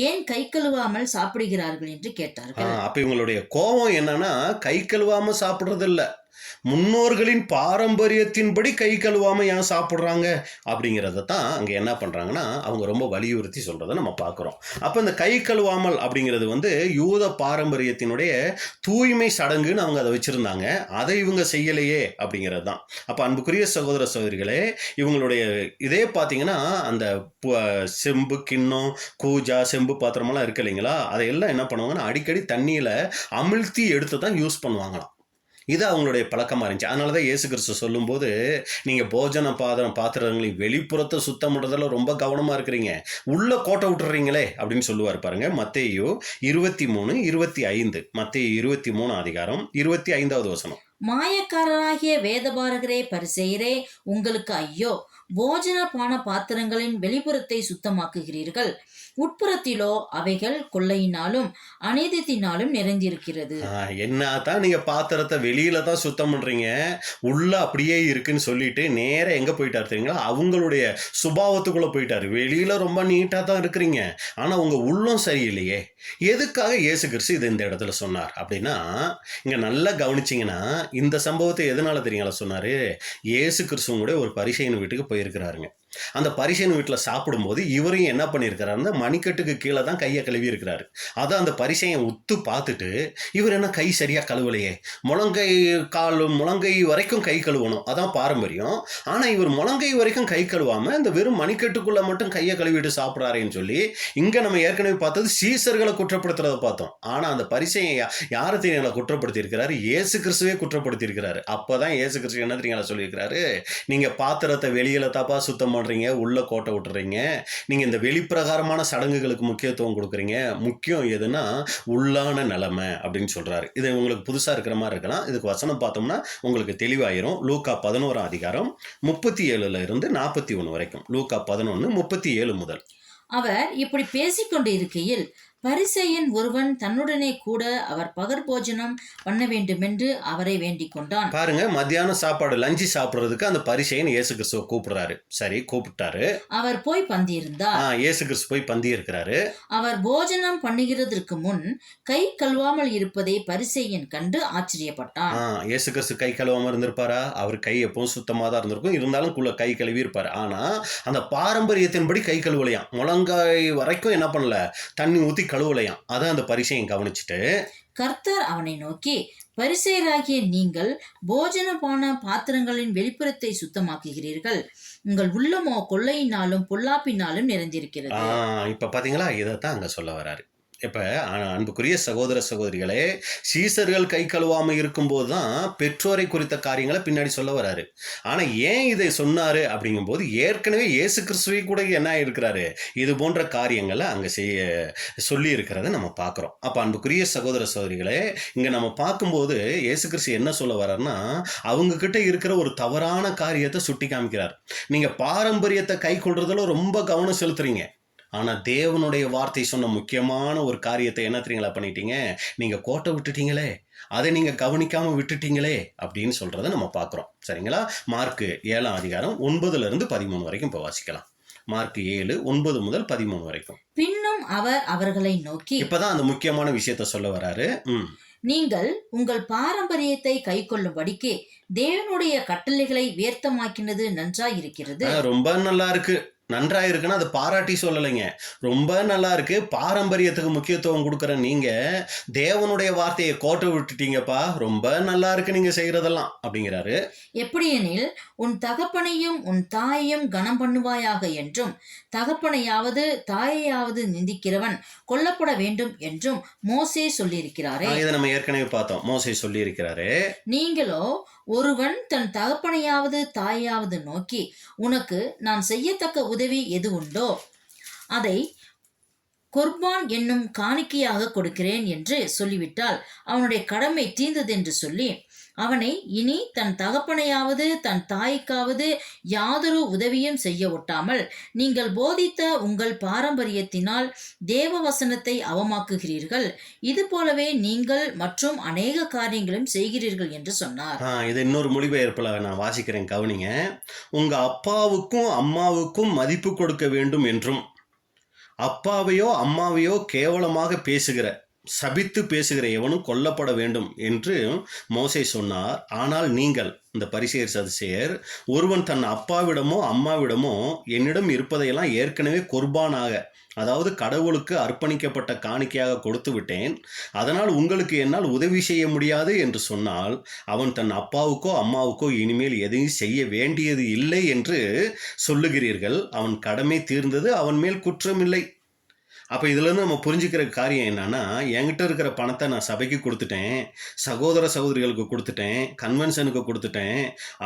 ஏன் கை கழுவாமல் சாப்பிடுகிறார்கள் என்று கேட்டார்கள். அப்போ இவங்களுடைய கோபம் என்னன்னா கை கழுவாமல் சாப்பிட்றது இல்லை, முன்னோர்களின் பாரம்பரியத்தின்படி கை கழுவாம ஏன் சாப்பிட்றாங்க அப்படிங்கிறத தான் அங்கே என்ன பண்ணுறாங்கன்னா அவங்க ரொம்ப வலியுறுத்தி சொல்கிறத நம்ம பார்க்குறோம். அப்போ இந்த கை கழுவாமல் அப்படிங்கிறது யூத பாரம்பரியத்தினுடைய தூய்மை சடங்குன்னு அவங்க அதை வச்சுருந்தாங்க. அதை இவங்க செய்யலையே அப்படிங்கிறது தான். அப்போ அன்புக்குரிய சகோதர சகோதரிகளே, இவங்களுடைய இதே பார்த்தீங்கன்னா அந்த செம்பு கிண்ணம் கூஜா செம்பு பாத்திரமெல்லாம் இருக்கு இல்லைங்களா, அதையெல்லாம் என்ன பண்ணுவாங்கன்னா அடிக்கடி தண்ணியில் அமிழ்த்தி எடுத்து தான் யூஸ் பண்ணுவாங்களாம். இது அவங்களுடைய பழக்கமாக இருந்துச்சு. அதனால தான் இயேசு கிறிஸ்து சொல்லும்போது, நீங்கள் போஜன பாத்திரங்களின் வெளிப்புறத்தை சுத்தம் பண்ணுறதுல ரொம்ப கவனமாக இருக்கிறீங்க, உள்ள கோட்டை விட்டுறீங்களே அப்படின்னு சொல்லுவார் பாருங்க. மத்தேயு 23:25, மத்தேயு 23 அதிகாரம் 25வது வசனம். மாயக்காரராகிய வேதபாரகரே பரிசேயரே உங்களுக்கு ஐயோ, போஜன பான பாத்திரங்களின் வெளிப்புறத்தை சுத்தமாக்குகிறீர்கள், உட்புறத்திலோ அவைகள் கொள்ளையினாலும் அநீதியினாலும் நிறைந்திருக்கிறது. என்னதான் நீங்க பாத்திரத்தை வெளியில தான் சுத்தம் பண்றீங்க, உள்ள அப்படியே இருக்குன்னு சொல்லிட்டு நேர எங்க போயிட்டாரு தெரியுங்களா, அவங்களுடைய சுபாவத்துக்குள்ள போயிட்டாரு. வெளியில ரொம்ப நீட்டா தான் இருக்கிறீங்க, ஆனா உங்க உள்ளம் சரியில்லையே. எதுக்காக இயேசு கிறிஸ்து இது இந்த இடத்துல சொன்னார் அப்படின்னா, இங்க நல்லா கவனிச்சிங்கன்னா இந்த சம்பவத்தை எதனால தெரியுங்களா சொன்னாரு, இயேசு கிறிஸ்துவோட ஒரு பரிசேயன் வீட்டுக்கு போயிருக்கிறாருங்க. அந்த பரிசேயன் வீட்டில் சாப்பிடும்போது இவரையும் என்ன பண்ணியிருக்கிறாருன்னா மணிக்கட்டுக்கு கீழே தான் கையை கழுவி இருக்கிறாரு. அதை அந்த பரிசேயன் உத்து பார்த்துட்டு, இவர் என்ன கை சரியாக கழுவலையே, முழங்கை வரைக்கும் கை கழுவணும், அதான் பாரம்பரியம், ஆனால் இவர் முழங்கை வரைக்கும் கை கழுவாமல் இந்த வெறும் மணிக்கட்டுக்குள்ளே மட்டும் கையை கழுவிட்டு சாப்பிட்றாருன்னு சொல்லி இங்கே நம்ம ஏற்கனவே பார்த்தது சீசர்களை குற்றப்படுத்துறதை பார்த்தோம். ஆனால் அந்த பரிசேயன் யாரை தெரியுங்களா குற்றப்படுத்தி இருக்கிறாரு, இயேசு கிறிஸ்துவே குற்றப்படுத்தி இருக்கிறாரு. அப்போ தான் இயேசு கிறிஸ்து என்ன தெரியுங்களா சொல்லியிருக்கிறாரு, நீங்கள் பாத்திரத்தை வெளியில் தாப்பா சுத்தம் உள்ள கோட்டை விட்டுறீங்க, நீங்க இந்த வெளிப்பிரகாரமான சடங்குகளுக்கு முக்கியத்துவம் கொடுக்குறீங்க, முக்கியம் எதுனா உள்ளான நிலைமை அப்படின்னு சொல்றாரு. இது உங்களுக்கு புதுசா இருக்கிற மாதிரி இருக்கலாம், இதுக்கு வசனம் பார்த்தோம்னா உங்களுக்கு தெளிவாயிரும். லூக்கா 11 அதிகாரம் 37 இருந்து 41 வரைக்கும். லூக்கா 11:37 முதல். அவர் இப்படி பேசிக்கொண்டு இருக்கையில் பரிசேயன் ஒருவன் தன்னுடனே கூட அவர் பகற்போஜனம் பண்ண வேண்டும் என்று அவரை வேண்டிக் கொண்டான். பாருங்க, மத்தியான சாப்பாடு லஞ்சி சாப்பிடுறதுக்கு அந்த பரிசேயன் இயேசு கிறிஸ்துவை கூப்பிடுறாரு. சரி, கூப்பிட்டாரு. அவர் போய் பந்தி இருந்தார். இயேசு கிறிஸ்து போய் பந்தி இருக்கிறாரு. அவர் போஜனம் பண்ணுகிறதற்கு முன் கை கழுவாமல் இருப்பதை பரிசேயன் கண்டு ஆச்சரியப்பட்டான். இயேசு கிறிஸ்து கை கழுவாம இருந்திருப்பாரா? அவர் கை எப்பவும் சுத்தமா தான் இருந்திருக்கும், இருந்தாலும் கை கழுவி இருப்பாரு. ஆனா அந்த பாரம்பரியத்தின்படி கை கழுவலையாம், முழங்காய் வரைக்கும் என்ன பண்ணல, தண்ணி ஊத்தி கழுவலையாம். அதான் அந்த பரிசேயன் கவனிச்சுட்டு கர்த்தர் அவனை நோக்கி, பரிசேயராகிய நீங்கள் போஜன பான பாத்திரங்களின் வெளிப்புறத்தை சுத்தமாக்குகிறீர்கள், உங்கள் உள்ளமோ கொள்ளையினாலும் பொல்லாப்பினாலும் நிறைந்திருக்கிறது. இப்ப பாத்தீங்களா, இதைத்தான் அங்க சொல்ல வராரு. இப்போ அன்புக்குரிய சகோதர சகோதரிகளே, சீசர்கள் கை கழுவாமல் இருக்கும்போது தான் பெற்றோரை குறித்த காரியங்களை பின்னாடி சொல்ல வராரு. ஆனால் ஏன் இதை சொன்னார் அப்படிங்கும்போது, ஏற்கனவே இயேசு கிறிஸ்துவை கூட என்ன இருக்கிறாரு, இது போன்ற காரியங்களை அங்கே சொல்லி இருக்கிறத நம்ம பார்க்குறோம். அப்போ அன்புக்குரிய சகோதர சகோதரிகளே, இங்கே நம்ம பார்க்கும்போது இயேசு கிறிஸ்து என்ன சொல்ல வர்றாருன்னா, அவங்க கிட்ட இருக்கிற ஒரு தவறான காரியத்தை சுட்டி காமிக்கிறார். நீங்கள் பாரம்பரியத்தை கை கொள்றதுல ரொம்ப கவனம் செலுத்துறீங்க. ஆனால் தேவனுடைய வார்த்தை சொன்ன முக்கியமான ஒரு காரியத்தை என்ன தெரியுங்களா பண்ணிட்டீங்க, நீங்கள் கோட்டை விட்டுட்டீங்களே, அதை நீங்கள் கவனிக்காமல் விட்டுட்டீங்களே அப்படின்னு சொல்கிறத நம்ம பார்க்குறோம். சரிங்களா? மார்க்கு 7ஆம் அதிகாரம் 9-13 வரைக்கும் இப்போ வாசிக்கலாம். மார்க்கு 7, 9 முதல் 13 வரைக்கும். பின்னும் அவர் அவர்களை நோக்கி, இப்பதான் அந்த முக்கியமான விஷயத்த சொல்ல வராரு. நீங்கள் உங்கள் பாரம்பரியத்தை கை கொள்ளும்படிக்கு தேவனுடைய கட்டளைகளை வியர்த்தமாக்கினது நன்றாயிருக்கிறது. ரொம்ப நல்லா இருக்கு. நன்றா இருக்குன்னா அது பாராட்டி சொல்லலைங்க, ரொம்ப நல்லா இருக்கு. பாரம்பரியத்துக்கு முக்கியத்துவம் கொடுக்குற நீங்க தேவனுடைய வார்த்தையை கோட்டை விட்டுட்டீங்கப்பா, ரொம்ப நல்லா இருக்கு நீங்க செய்யறதெல்லாம் அப்படிங்கிறாரு. எப்படியெனில் உன் தகப்பனையும் உன் தாயையும் கனம் பண்ணுவாயாக என்றும், தகப்பனையாவது தாயையாவது நிந்திக்கிறவன் கொல்லப்பட வேண்டும் என்றும் மோசே சொல்லியிருக்கிறாரே. இதை நம்ம ஏற்கனவே பார்த்தோம், மோசே சொல்லி இருக்கிறாரு. நீங்களோ ஒருவன் தன் தகப்பனையாவது தாயாவது நோக்கி, உனக்கு நான் செய்யத்தக்க உதவி எது உண்டோ அதை குர்பான் என்னும் காணிக்கையாக கொடுக்கிறேன் என்று சொல்லிவிட்டால் அவனுடைய கடமை தீர்ந்தது என்று சொல்லி அவனை இனி தன் தகப்பனையாவது தன் தாய்க்காவது யாதொரு உதவியும் செய்ய ஒட்டாமல் நீங்கள் போதித்த உங்கள் பாரம்பரியத்தினால் தேவ வசனத்தை அவமாக்குகிறீர்கள். இது போலவே நீங்கள் மற்றும் அநேக காரியங்களும் செய்கிறீர்கள் என்று சொன்னார். இது இன்னொரு மொழிபெயர்ப்புல நான் வாசிக்கிறேன், கவனிங்க. உங்க அப்பாவுக்கும் அம்மாவுக்கும் மதிப்பு கொடுக்க வேண்டும் என்றும், அப்பாவையோ அம்மாவையோ கேவலமாக பேசுகிற சபித்து பேசுகிற எவனும் கொல்லப்பட வேண்டும் என்று மோசே சொன்னார். ஆனால் நீங்கள், இந்த பரிசேயர் சதுசேயர், ஒருவன் தன் அப்பாவிடமோ அம்மாவிடமோ என்னிடம் இருப்பதையெல்லாம் ஏற்கனவே குர்பானாக, அதாவது கடவுளுக்கு அர்ப்பணிக்கப்பட்ட காணிக்கையாக கொடுத்து விட்டேன், அதனால் உங்களுக்கு என்னால் உதவி செய்ய முடியாது என்று சொன்னால் அவன் தன் அப்பாவுக்கோ அம்மாவுக்கோ இனிமேல் எதையும் செய்ய வேண்டியது இல்லை என்று சொல்லுகிறீர்கள். அவன் கடமை தீர்ந்தது, அவன் மேல் குற்றமில்லை. அப்போ இதுலேருந்து நம்ம புரிஞ்சுக்கிற காரியம் என்னன்னா, என்கிட்ட இருக்கிற பணத்தை நான் சபைக்கு கொடுத்துட்டேன், சகோதர சகோதரிகளுக்கு கொடுத்துட்டேன், கன்வென்ஷனுக்கு கொடுத்துட்டேன்,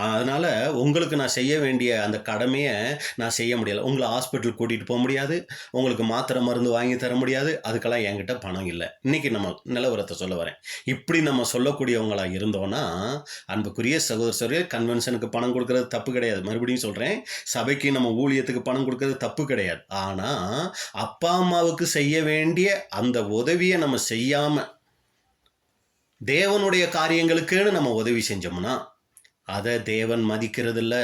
அதனால் உங்களுக்கு நான் செய்ய வேண்டிய அந்த கடமையை நான் செய்ய முடியலை. உங்களை ஹாஸ்பிட்டலுக்கு கூட்டிகிட்டு போக முடியாது, உங்களுக்கு மாத்திரை மருந்து வாங்கி தர முடியாது, அதுக்கெல்லாம் என்கிட்ட பணம் இல்லை. இன்றைக்கி நம்ம நிலவரத்தை சொல்ல வரேன். இப்படி நம்ம சொல்லக்கூடியவங்களாக இருந்தோன்னா, அன்புக்குரிய சகோதர சகோதரிகள், கன்வென்ஷனுக்கு பணம் கொடுக்கறது தப்பு கிடையாது. மறுபடியும் சொல்கிறேன், சபைக்கு நம்ம ஊழியத்துக்கு பணம் கொடுக்கறது தப்பு கிடையாது. ஆனால் அப்பா அம்மாவுக்கு செய்ய வேண்டிய அந்த உதவியை நம்ம செய்யாம தேவனுடைய காரியங்களுக்குன்னு நம்ம உதவி செஞ்சோம்னா அதை தேவன் மதிக்கிறதில்ல,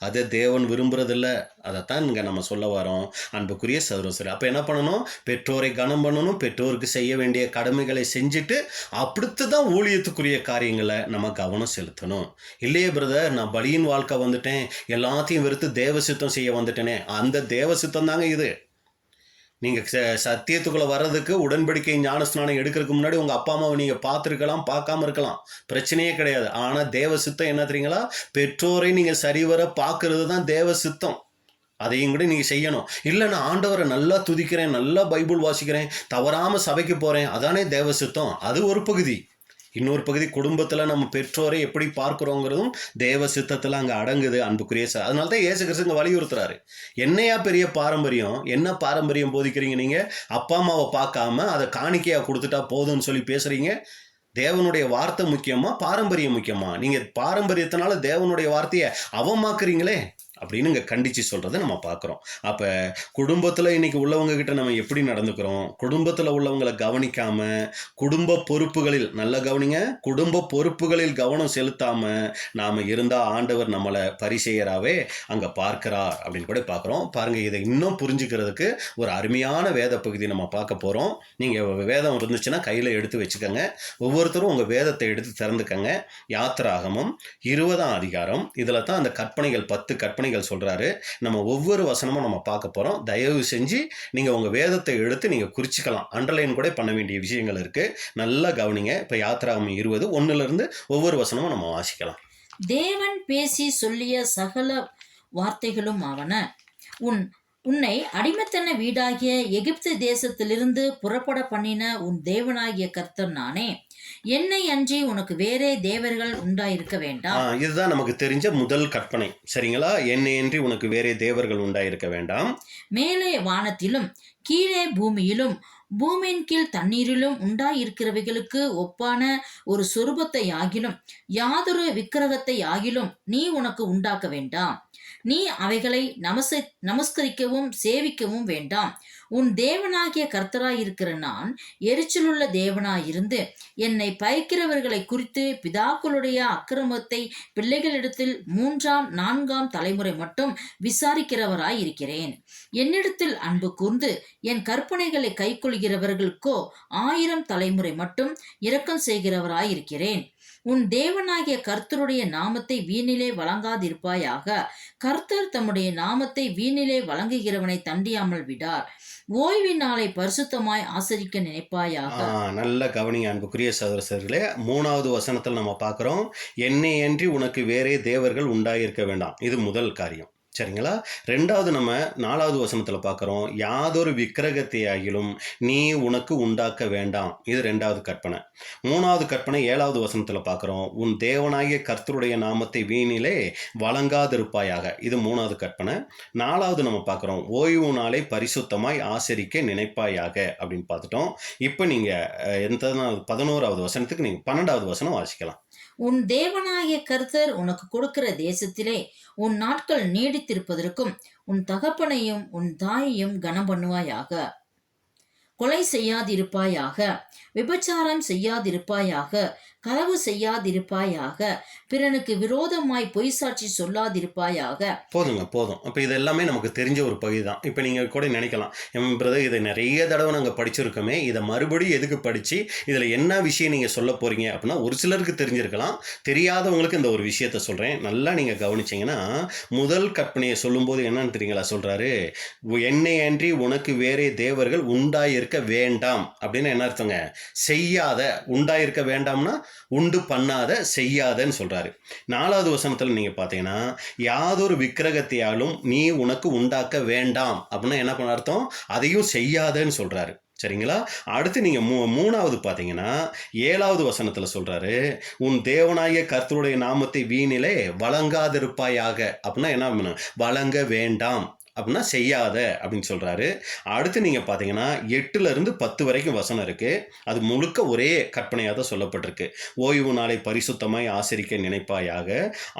அதை தேவன் விரும்புறதில்ல. அதைத்தான் இங்கே நம்ம சொல்ல வரோம், அன்புக்குரிய சகோதரர். அப்போ என்ன பண்ணணும்? பெற்றோரை கனம் பண்ணணும், பெற்றோருக்கு செய்ய வேண்டிய கடமைகளை செஞ்சுட்டு அப்படித்து தான் ஊழியத்துக்குரிய காரியங்களை நம்ம கவனம் செலுத்தணும். இல்லையே பிரதர், நான் பலியின் வாழ்க்கை வந்துட்டேன், எல்லாத்தையும் வெறுத்து தேவ சித்தம் செய்ய வந்துட்டேனே, அந்த தேவ சித்தம் தாங்க இது. நீங்கள் சத்தியத்துக்குள்ளே வர்றதுக்கு உடன்படிக்கை ஞானஸ்நானம் எடுக்கிறதுக்கு முன்னாடி உங்கள் அப்பா அம்மாவை நீங்கள் பார்த்துருக்கலாம், பார்க்காம இருக்கலாம், பிரச்சனையே கிடையாது. ஆனால் தேவ சித்தம் என்ன தெரியுங்களா? பெற்றோரை நீங்கள் சரிவர பார்க்கறது தான் தேவ சித்தம். அதையும் கூட நீங்கள் செய்யணும். இல்லை நான் ஆண்டவரை நல்லா துதிக்கிறேன், நல்லா பைபிள் வாசிக்கிறேன், தவறாமல் சபைக்கு போகிறேன், அதானே தேவ சித்தம். அது ஒரு பகுதி. இன்னொரு பகுதி, குடும்பத்தில் நம்ம பெற்றோரை எப்படி பார்க்குறோங்கிறதும் தேவ சித்தத்தில் அங்கே அடங்குது, அன்புக்குரிய அதனால தான் இயேசு கிறிஸ்து இங்கே வலியுறுத்துறாரு. என்னையா பெரிய பாரம்பரியம், என்ன பாரம்பரியம் போதிக்கிறீங்க நீங்கள்? அப்பா அம்மாவை பார்க்காம அதை காணிக்கையாக கொடுத்துட்டா போதும்னு சொல்லி பேசுகிறீங்க. தேவனுடைய வார்த்தை முக்கியமா, பாரம்பரியம் முக்கியமா? நீங்கள் பாரம்பரியத்தினால தேவனுடைய வார்த்தையை அவமாக்குறீங்களே அப்படின்னு இங்கே கண்டித்து சொல்கிறத நம்ம பார்க்குறோம். அப்போ குடும்பத்தில் இன்றைக்கி உள்ளவங்கக்கிட்ட நம்ம எப்படி நடந்துக்கிறோம்? குடும்பத்தில் உள்ளவங்களை கவனிக்காமல், குடும்ப பொறுப்புகளில், நல்ல கவனிங்க, குடும்ப பொறுப்புகளில் கவனம் செலுத்தாமல் நாம் இருந்தால் ஆண்டவர் நம்மளை பரிசேயராகவே அங்கே பார்க்கிறார் அப்படின்னு கூட பார்க்குறோம். பாருங்கள், இதை இன்னும் புரிஞ்சுக்கிறதுக்கு ஒரு அருமையான வேத பகுதி நம்ம பார்க்க போகிறோம். நீங்கள் வேதம் இருந்துச்சுன்னா கையில் எடுத்து வச்சுக்கோங்க. ஒவ்வொருத்தரும் உங்கள் வேதத்தை எடுத்து திறந்துக்கங்க. யாத்திராகமம் 20ஆம் அதிகாரம், இதில் தான் அந்த கற்பனைகள் 10 கற்பனைகள் சொல்றாரு. நம்ம ஒவ்வொரு வசனமும் நம்ம பார்க்க போறோம். தயவு செஞ்சு நீங்க உங்க வேதத்தை எடுத்து நீங்க குறிச்சுக்கலாம், அண்டர்லைன் கூட பண்ண வேண்டிய விஷயங்கள் இருக்கு. நல்லா கவனிங்க. இப்ப யாத்திராகமம் 20 1 ஒவ்வொரு வசனமும் நம்ம வாசிக்கலாம். தேவன் பேசி சொல்லிய சகல வார்த்தைகளும் ஆவன, உன் உன்னை அடிமைத்தன வீடாகிய எகிப்து தேசத்திலிருந்து புறப்பட பண்ணின உன் தேவனாகிய கர்த்தர் நானே. என்னை அன்றி உனக்கு வேறே தேவர்கள் உண்டாயிருக்க வேண்டாம். இதுதான் நமக்கு தெரிஞ்ச முதல் கற்பனை, சரிங்களா? என்னையன்றி உனக்கு வேறே தேவர்கள் உண்டாயிருக்க வேண்டாம். மேலே வானத்திலும் கீழே பூமியிலும் பூமியின் கீழ் தண்ணீரிலும் உண்டாயிருக்கிறவைகளுக்கு ஒப்பான ஒரு சொரூபத்தை ஆகிலும் யாதொரு விக்கிரகத்தை ஆகிலும் நீ உனக்கு உண்டாக்க வேண்டாம். நீ அவைகளை நமஸ்கரிக்கவும் சேவிக்கவும் வேண்டாம். உன் தேவனாகிய கர்த்தராயிருக்கிற நான் எரிச்சலுள்ள தேவனாயிருந்து என்னை பயக்கிறவர்களை குறித்து பிதாக்களுடைய அக்கிரமத்தை பிள்ளைகளிடத்தில் 3ஆம் 4ஆம் தலைமுறை மட்டும் விசாரிக்கிறவராயிருக்கிறேன். என்னிடத்தில் அன்பு கூர்ந்து என் கற்பனைகளை கைக்கொள்கிறவர்களுக்கோ 1000 தலைமுறை மட்டும் இரக்கம் செய்கிறவராயிருக்கிறேன். உன் தேவனாகிய கர்த்தருடைய நாமத்தை வீணிலே வழங்காதிருப்பாயாக. கர்த்தர் தம்முடைய நாமத்தை வீணிலே வழங்குகிறவனை தண்டியாமல் விடார். ஓய்வின் நாளை பரிசுத்தமாய் ஆசரிக்க நினைப்பாயாக. நல்ல கவனிங்க அன்புக்குரிய சகோதரர்களே. 3வது வசனத்தில் நம்ம பார்க்குறோம், என்னையன்றி உனக்கு வேறே தேவர்கள் உண்டாயிருக்க வேண்டாம். இது முதல் காரியம், சரிங்களா? 2வது நம்ம 4வது வசனத்தில் பார்க்குறோம், யாதொரு விக்கிரகத்தை ஆகிலும் நீ உனக்கு உண்டாக்க வேண்டாம். இது 2வது கற்பனை. 3வது கற்பனை 7வது வசனத்தில் பார்க்குறோம், உன் தேவனாகிய கர்த்தருடைய நாமத்தை வீணிலே வழங்காதிருப்பாயாக. இது 3வது கற்பனை. 4வது நம்ம பார்க்குறோம், ஓய்வு நாளை பரிசுத்தமாய் ஆசரிக்க நினைப்பாயாக அப்படின்னு பார்த்துட்டோம். இப்போ நீங்கள் எந்த 11வது வசனத்துக்கு நீங்கள் 12வது வசனம் வாசிக்கலாம். உன் தேவனாகிய கர்த்தர் உனக்கு கொடுக்கிற தேசத்திலே உன் நாட்கள் நீடித்திருப்பதற்கும் உன் தகப்பனையும் உன் தாயையும் கனம் பண்ணுவாயாக. கொலை செய்யாதிருப்பாயாக, விபச்சாரம் செய்யாதிருப்பாயாக, களவு செய்யாதிருப்பாயாக, பிறனுக்கு விரோதமாய் பொய் சாட்சி சொல்லாதிருப்பாயாக. போதும். அப்போ இது எல்லாமே நமக்கு தெரிஞ்ச ஒரு பகுதி தான். இப்போ நீங்கள் கூட நினைக்கலாம், என் பிரதர் இதை நிறைய தடவை நாங்கள் படிச்சிருக்கோமே, இதை மறுபடியும் எதுக்கு படித்து இதில் என்ன விஷயம் நீங்கள் சொல்ல போகிறீங்க அப்படின்னா ஒரு சிலருக்கு தெரிஞ்சிருக்கலாம். தெரியாதவங்களுக்கு இந்த ஒரு விஷயத்த சொல்கிறேன், நல்லா நீங்கள் கவனிச்சிங்கன்னா, முதல் கற்பனையை சொல்லும்போது என்னன்னு தெரியுங்களா சொல்கிறாரு, என்னை அன்றி உனக்கு வேறே தேவர்கள் உண்டாயிருக்க வேண்டாம் அப்படின்னு என்ன அர்த்தங்க? செய்யாத. உண்டாயிருக்க வேண்டாம்னா உண்டு பண்ணாத, செய்யாதன்னு சொல்றாரு. 4வது வசனத்துல நீங்க பாத்தீங்கன்னா, யாதொரு விக்கிரகத்தையாலும் நீ உனக்கு உண்டாக்க வேண்டாம் அப்படின்னா என்ன பண்ண அர்த்தம்? அதையும் செய்யாதன்னு சொல்றாரு, சரிங்களா? அடுத்து நீங்க 3வது பாத்தீங்கன்னா 7வது வசனத்துல சொல்றாரு, உன் தேவனாகிய கர்த்தருடைய நாமத்தை வீணிலே வழங்காதிருப்பாயாக அப்படின்னா என்ன பண்ணணும்? வழங்க வேண்டாம் அப்படின்னா செய்யாத அப்படின்னு சொல்கிறாரு. அடுத்து நீங்கள் பார்த்தீங்கன்னா 8லிருந்து 10 வரைக்கும் வசனம் இருக்குது. அது முழுக்க ஒரே கற்பனையாக தான் சொல்லப்பட்டிருக்கு. ஓய்வு நாளை பரிசுத்தமாய் ஆசரிக்க நினைப்பாயாக,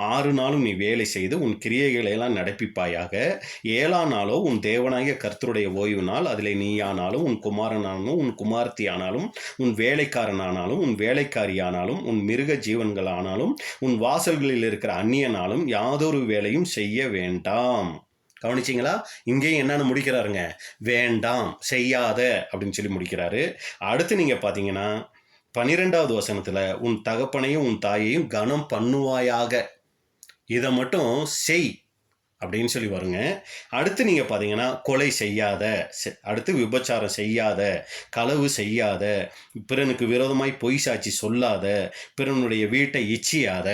6 நாளும் நீ வேலை செய்து உன் கிரியைகளை எல்லாம் நடப்பிப்பாயாக, 7ஆம் நாளோ உன் தேவனாகிய கர்த்தருடைய ஓய்வு நாள், அதில் நீயானாலும் உன் குமாரனானாலும் உன் குமார்த்தியானாலும் உன் வேலைக்காரனானாலும் உன் வேலைக்காரியானாலும் உன் மிருக ஜீவன்களானாலும் உன் வாசல்களில் இருக்கிற அந்நியனாலும் யாதொரு வேலையும் செய்ய வேண்டாம். கவனிச்சிங்களா? இங்கேயும் என்னன்னு முடிக்கிறாருங்க? வேண்டாம், செய்யாத அப்படின்னு சொல்லி முடிக்கிறாரு. அடுத்து நீங்கள் பார்த்தீங்கன்னா 12வது வசனத்தில் உன் தகப்பனையும் உன் தாயையும் கனம் பண்ணுவாயாக, இதை மட்டும் செய் அப்படின்னு சொல்லி வருங்க. அடுத்து நீங்கள் பார்த்தீங்கன்னா கொலை செய்யாத, அடுத்து விபச்சாரம் செய்யாத, களவு செய்யாத, பிறனுக்கு விரோதமாய் பொய் சாட்சி சொல்லாத, பிறனுடைய வீட்டை இச்சியாத.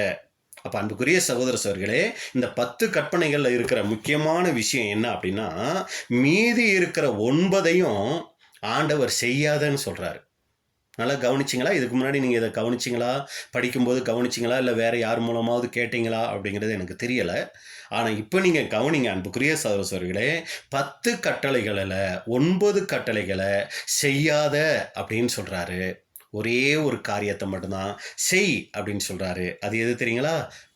அப்போ அன்புக்குரிய சகோதர சகோதரிகளே, இந்த 10 கற்பனைகளில் இருக்கிற முக்கியமான விஷயம் என்ன அப்படின்னா, மீதி இருக்கிற 9ஐயும் ஆண்டவர் செய்யாதன்னு சொல்கிறாரு. நல்லா கவனிச்சிங்களா? இதுக்கு முன்னாடி நீங்கள் இதை கவனிச்சிங்களா? படிக்கும்போது கவனிச்சிங்களா? இல்லை வேறு யார் மூலமாவது கேட்டிங்களா அப்படிங்கிறது எனக்கு தெரியலை. ஆனால் இப்போ நீங்கள் கவனிங்க அன்புக்குரிய சகோதர சகோதரிகளே, 10 கட்டளைகளில் 9 கட்டளைகளை செய்யாத அப்படின்னு சொல்கிறாரு. ஒரே ஒரு காரியத்தை மட்டும்தான் செய் அப்படின்னு சொல்கிறாரு. அது எது தெரியுங்களா?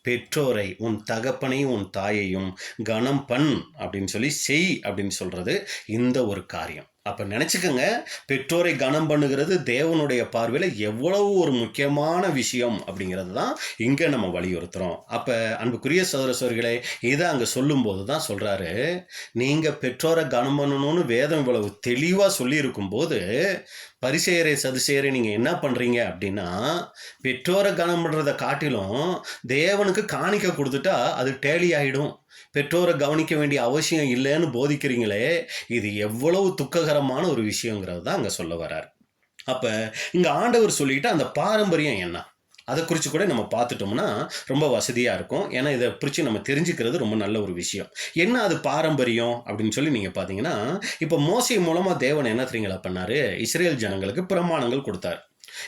பெற்றோரை, உன் தகப்பனையும் உன் தாயையும் கனம் பண் அப்படின்னு சொல்லி செய் அப்படின்னு சொல்கிறது இந்த ஒரு காரியம். அப்போ நினச்சிக்கோங்க, பெற்றோரை கனம் பண்ணுகிறது தேவனுடைய பார்வையில் எவ்வளவு ஒரு முக்கியமான விஷயம் அப்படிங்கிறது தான் இங்கே நம்ம வலியுறுத்துகிறோம். அப்போ அன்புக்குரிய சகோதர சகோதரிகளே, இதை அங்கே சொல்லும்போது தான் சொல்கிறாரு, நீங்கள் பெற்றோரை கனம் பண்ணணும்னு வேதம் இவ்வளவு தெளிவாக சொல்லியிருக்கும்போது பரிசேயரை சதுசேயரை நீங்கள் என்ன பண்ணுறீங்க அப்படின்னா, பெற்றோரை கனம் பண்ணுறதை காட்டிலும் தேவனுக்கு காணிக்க கொடுத்துட்டா அது டேலி ஆகிடும், பெற்றோரை கவனிக்க வேண்டிய அவசியம் இல்லைன்னு போதிக்கிறீங்களே, இது எவ்வளவு துக்ககரமான ஒரு விஷயங்கிறது தான் அங்கே சொல்ல வர்றார். அப்போ இங்கே ஆண்டவர் சொல்லிட்டு அந்த பாரம்பரியம் என்ன அதை குறித்து கூட நம்ம பார்த்துட்டோம்னா ரொம்ப வசதியாக இருக்கும். ஏன்னா இதை குறித்து நம்ம தெரிஞ்சுக்கிறது ரொம்ப நல்ல ஒரு விஷயம். என்ன அது பாரம்பரியம் அப்படின்னு சொல்லி நீங்கள் பார்த்தீங்கன்னா, இப்போ மோசே மூலமாக தேவன் என்ன தெரியுங்களா பண்ணார், இஸ்ரேல் ஜனங்களுக்கு பிரமாணங்கள் கொடுத்தாரு.